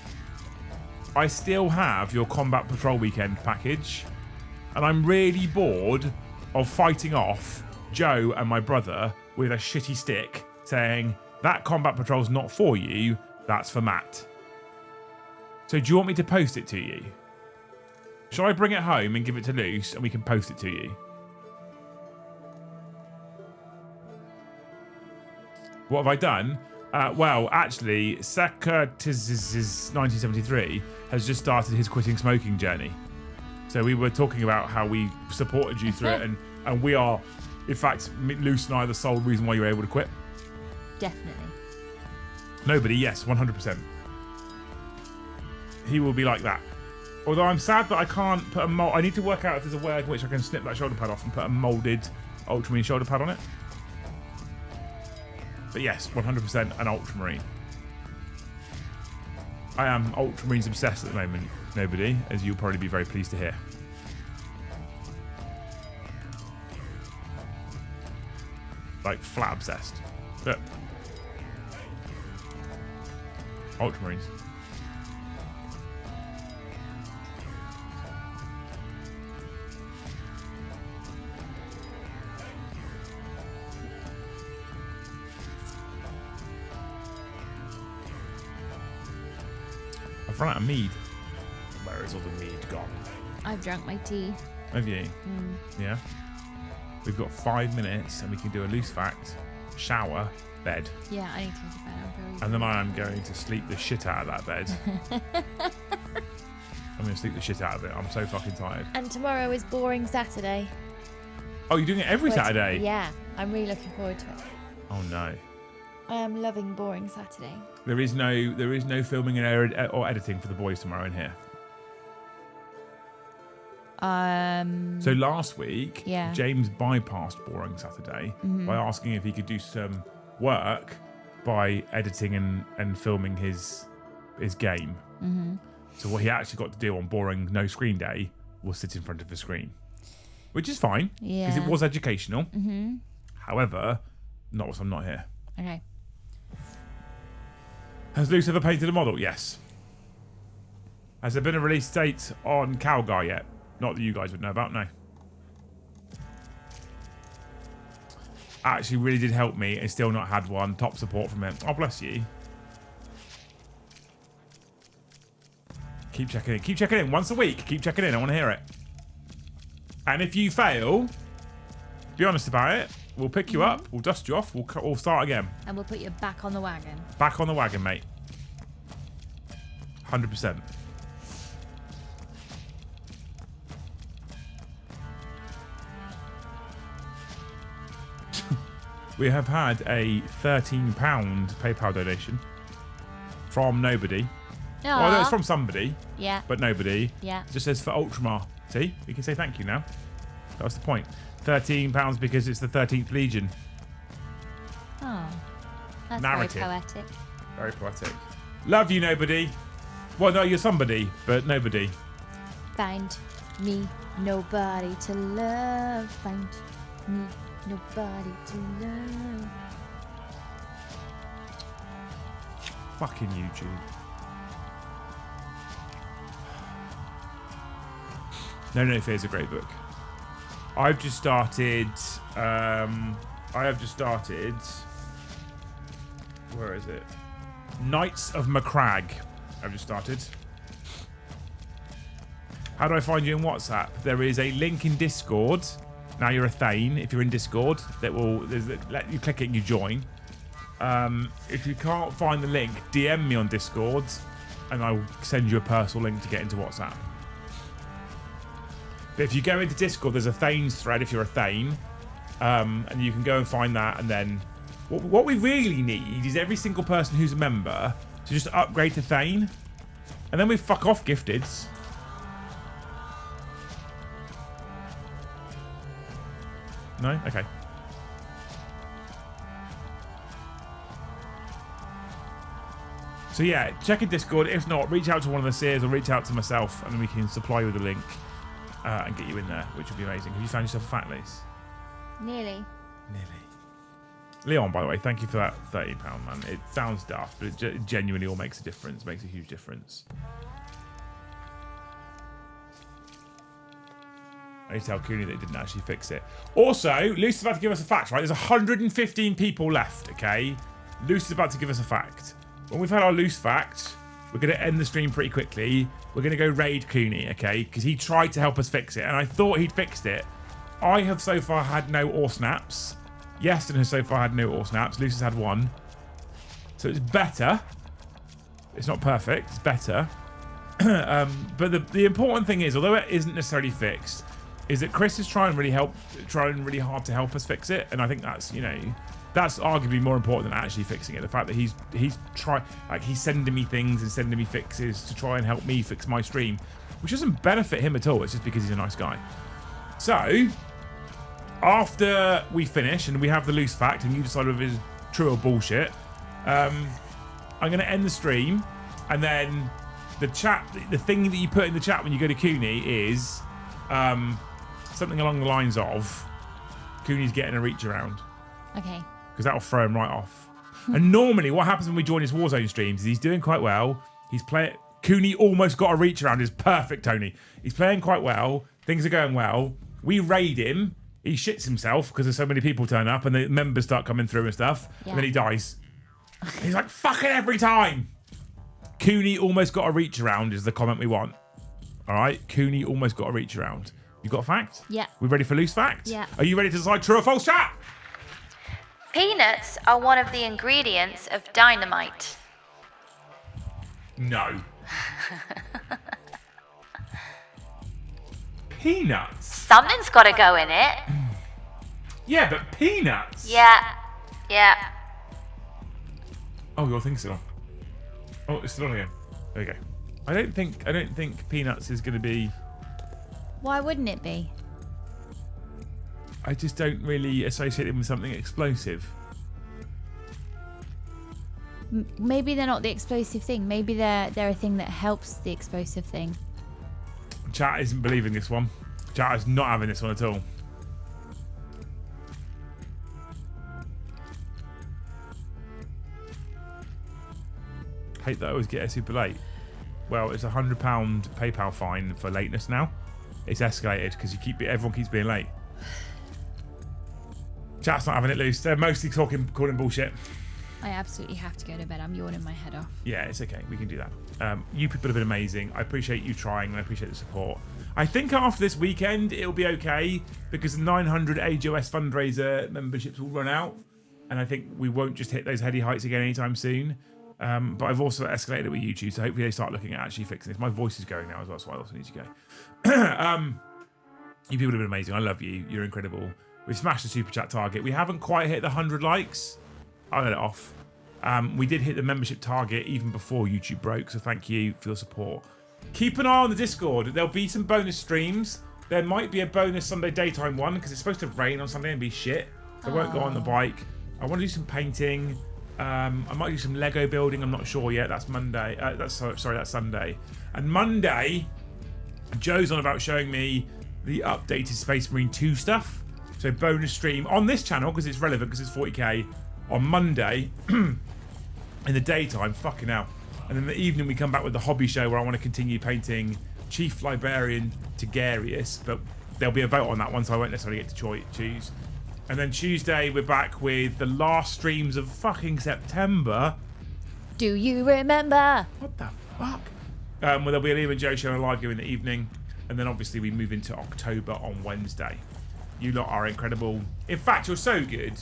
I still have your Combat Patrol Weekend package, and I'm really bored of fighting off Joe and my brother with a shitty stick saying, that Combat Patrol's not for you, that's for Matt. So do you want me to post it to you? Shall I bring it home and give it to Luce and we can post it to you? What have I done? Well, actually, Sakatis 1973 has just started his quitting smoking journey. So we were talking about how we supported you through it, and we are, in fact, Luce and I are the sole reason why you were able to quit.
Definitely.
Nobody, yes, 100%. He will be like that. Although I'm sad that I can't put a mold. I need to work out if there's a way in which I can snip that shoulder pad off and put a molded Ultramarine shoulder pad on it. But yes, 100% an Ultramarine. I am Ultramarines obsessed at the moment, nobody, as you'll probably be very pleased to hear. Like, flat obsessed. But Ultramarines. I've run out of mead. Where is all the mead gone?
I've drunk my tea.
Have you? Yeah. We've got 5 minutes and we can do a loose fact, shower, bed.
Yeah, I need to go to bed. I'm very
And then I am going to sleep the shit out of that bed. I'm going to sleep the shit out of it. I'm so fucking tired.
And tomorrow is Boring Saturday.
Oh, you're doing it every Saturday?
Yeah, I'm really looking forward to it.
Oh no.
I am loving Boring Saturday.
There is no filming and or editing for the boys tomorrow in here. So last week,
yeah.
James bypassed Boring Saturday by asking if he could do some work by editing and filming his game. So what he actually got to do on Boring No Screen Day was sit in front of the screen, which is fine because it was educational. However, not whilst I'm not here.
Okay.
Has Luce ever painted a model? Yes. Has there been a release date on Calgar yet? Not that you guys would know about, no. Actually really did help me and still not had one. Top support from him. Oh, bless you. Keep checking in. Keep checking in. Once a week. Keep checking in. I want to hear it. And if you fail, be honest about it. We'll pick you up. We'll dust you off. We'll start again.
And we'll put you back on the wagon.
Back on the wagon, mate. 100%. We have had a £13 PayPal donation from nobody.
Aww.
Well, no, it's from somebody.
Yeah.
But nobody.
Yeah.
It just says for Ultramar. See? We can say thank you now. That was the point. £13 because it's the 13th Legion.
Oh. That's
Narrative.
very poetic.
Very poetic. Love you, nobody. Well, no, you're somebody, but nobody.
Find me nobody to love. Find me nobody to love.
Fucking YouTube. No Fear is a great book. I've just started. Where is it? Knights of Macragge. I've just started. How do I find you in WhatsApp? There is a link in Discord Now you're a Thane. If you're in Discord, let you click it and you join. If you can't find the link, DM me on Discord, and I'll send you a personal link to get into WhatsApp. But if you go into Discord, there's a Thanes thread if you're a Thane, and you can go and find that. And then what we really need is every single person who's a member to just upgrade to Thane, and then we fuck off gifteds. No? Okay. So yeah, check in Discord. If not, reach out to one of the seers or reach out to myself, and then we can supply you with a link and get you in there, which would be amazing. Have you found yourself a fat lease?
Nearly.
Leon, by the way, thank you for that £30, man. It sounds daft, but it genuinely all makes a difference. Makes a huge difference. I need to tell Cooney that he didn't actually fix it. Also, Luce is about to give us a fact, right? There's 115 people left, okay? Luce is about to give us a fact. When we've had our Luce fact, we're going to end the stream pretty quickly. We're going to go raid Cooney, okay? Because he tried to help us fix it, and I thought he'd fixed it. I have so far had no ore snaps. Yeston has so far had no ore snaps. Luce has had one. So it's better. It's not perfect. It's better. But the important thing is, although it isn't necessarily fixed, is that Chris is trying really hard to help us fix it, and I think that's, you know, that's arguably more important than actually fixing it. The fact that he's trying, like, he's sending me things and sending me fixes to try and help me fix my stream, which doesn't benefit him at all. It's just because he's a nice guy. So after we finish and we have the Luce fact and you decide whether it's true or bullshit, I'm going to end the stream, and then the chat, the thing that you put in the chat when you go to Cooney is something along the lines of Cooney's getting a reach around.
Okay.
Because that'll throw him right off. And normally what happens when we join his Warzone streams is he's doing quite well. Cooney almost got a reach around. Is perfect, Tony. He's playing quite well. Things are going well. We raid him. He shits himself because there's so many people turn up and the members start coming through and stuff. Yeah. And then he dies. He's like, fucking every time. Cooney almost got a reach around is the comment we want. All right? Cooney almost got a reach around. You got a fact?
Yeah.
We ready for Loose fact?
Yeah.
Are you ready to decide true or false, chat?
Peanuts are one of the ingredients of dynamite.
No. Peanuts?
Something's got to go in it.
Yeah, but peanuts?
Yeah.
Oh, your thing's still on. Oh, it's still on again. There you go. I don't think peanuts is going to be...
Why wouldn't it be?
I just don't really associate them with something explosive.
Maybe they're not the explosive thing. Maybe they're a thing that helps the explosive thing.
Chat isn't believing this one. Chat is not having this one at all. Hate that I always get it super late. Well, it's £100 PayPal fine for lateness now. It's escalated because everyone keeps being late. Chat's not having it loose. They're mostly calling bullshit.
I absolutely have to go to bed. I'm yawning my head off.
Yeah, it's okay. We can do that. You people have been amazing. I appreciate you trying and I appreciate the support. I think after this weekend, it'll be okay because the 900 AGOS fundraiser memberships will run out. And I think we won't just hit those heady heights again anytime soon. But I've also escalated it with YouTube, so hopefully they start looking at actually fixing this. My voice is going now as well, so I also need to go. You people have been amazing. I love you. You're incredible. We've smashed the super chat target. We haven't quite hit the 100 likes. I'll let it off. We did hit the membership target even before YouTube broke, so thank you for your support. Keep an eye on the Discord. There'll be some bonus streams. There might be a bonus Sunday daytime one because it's supposed to rain on Sunday and be shit. So I won't go on the bike. I want to do some painting. I might do some Lego building. I'm not sure yet. That's Monday. That's Sunday. And Monday, Joe's on about showing me the updated Space Marine 2 stuff. So bonus stream on this channel because it's relevant because it's 40k on Monday in the daytime. Fucking hell. And in the evening we come back with the hobby show where I want to continue painting Chief Librarian Tigarius, but there'll be a vote on that one, so I won't necessarily get to choose. And then Tuesday we're back with the last streams of fucking September.
Do you remember?
What the fuck? Where there'll be a Liam and Joe show and a live game in the evening, and then obviously we move into October on Wednesday. You lot are incredible. In fact, you're so good.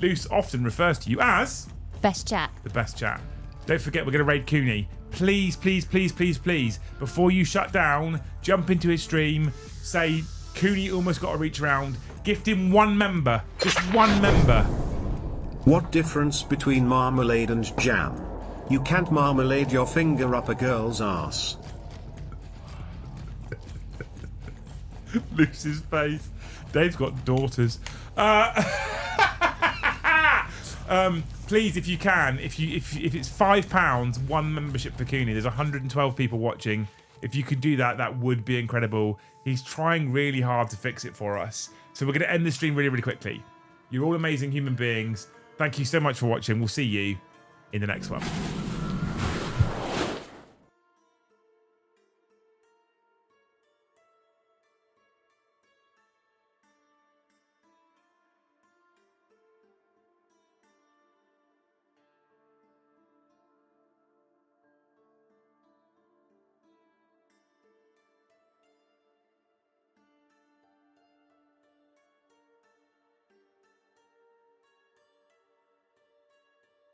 Luce often refers to you as
Best chat.
the best chat. Don't forget, we're going to raid Cooney. Please, please, please, please, please, before you shut down, jump into his stream, say, Cooney almost got a reach around, gift him one member, just one member.
What difference between marmalade and jam? You can't marmalade your finger up a girl's ass.
Luce's face. Dave's got daughters. Please, if you can, if it's £5, one membership for Cooney. There's 112 people watching. If you could do that, that would be incredible. He's trying really hard to fix it for us. So we're going to end the stream really, really quickly. You're all amazing human beings. Thank you so much for watching. We'll see you in the next one.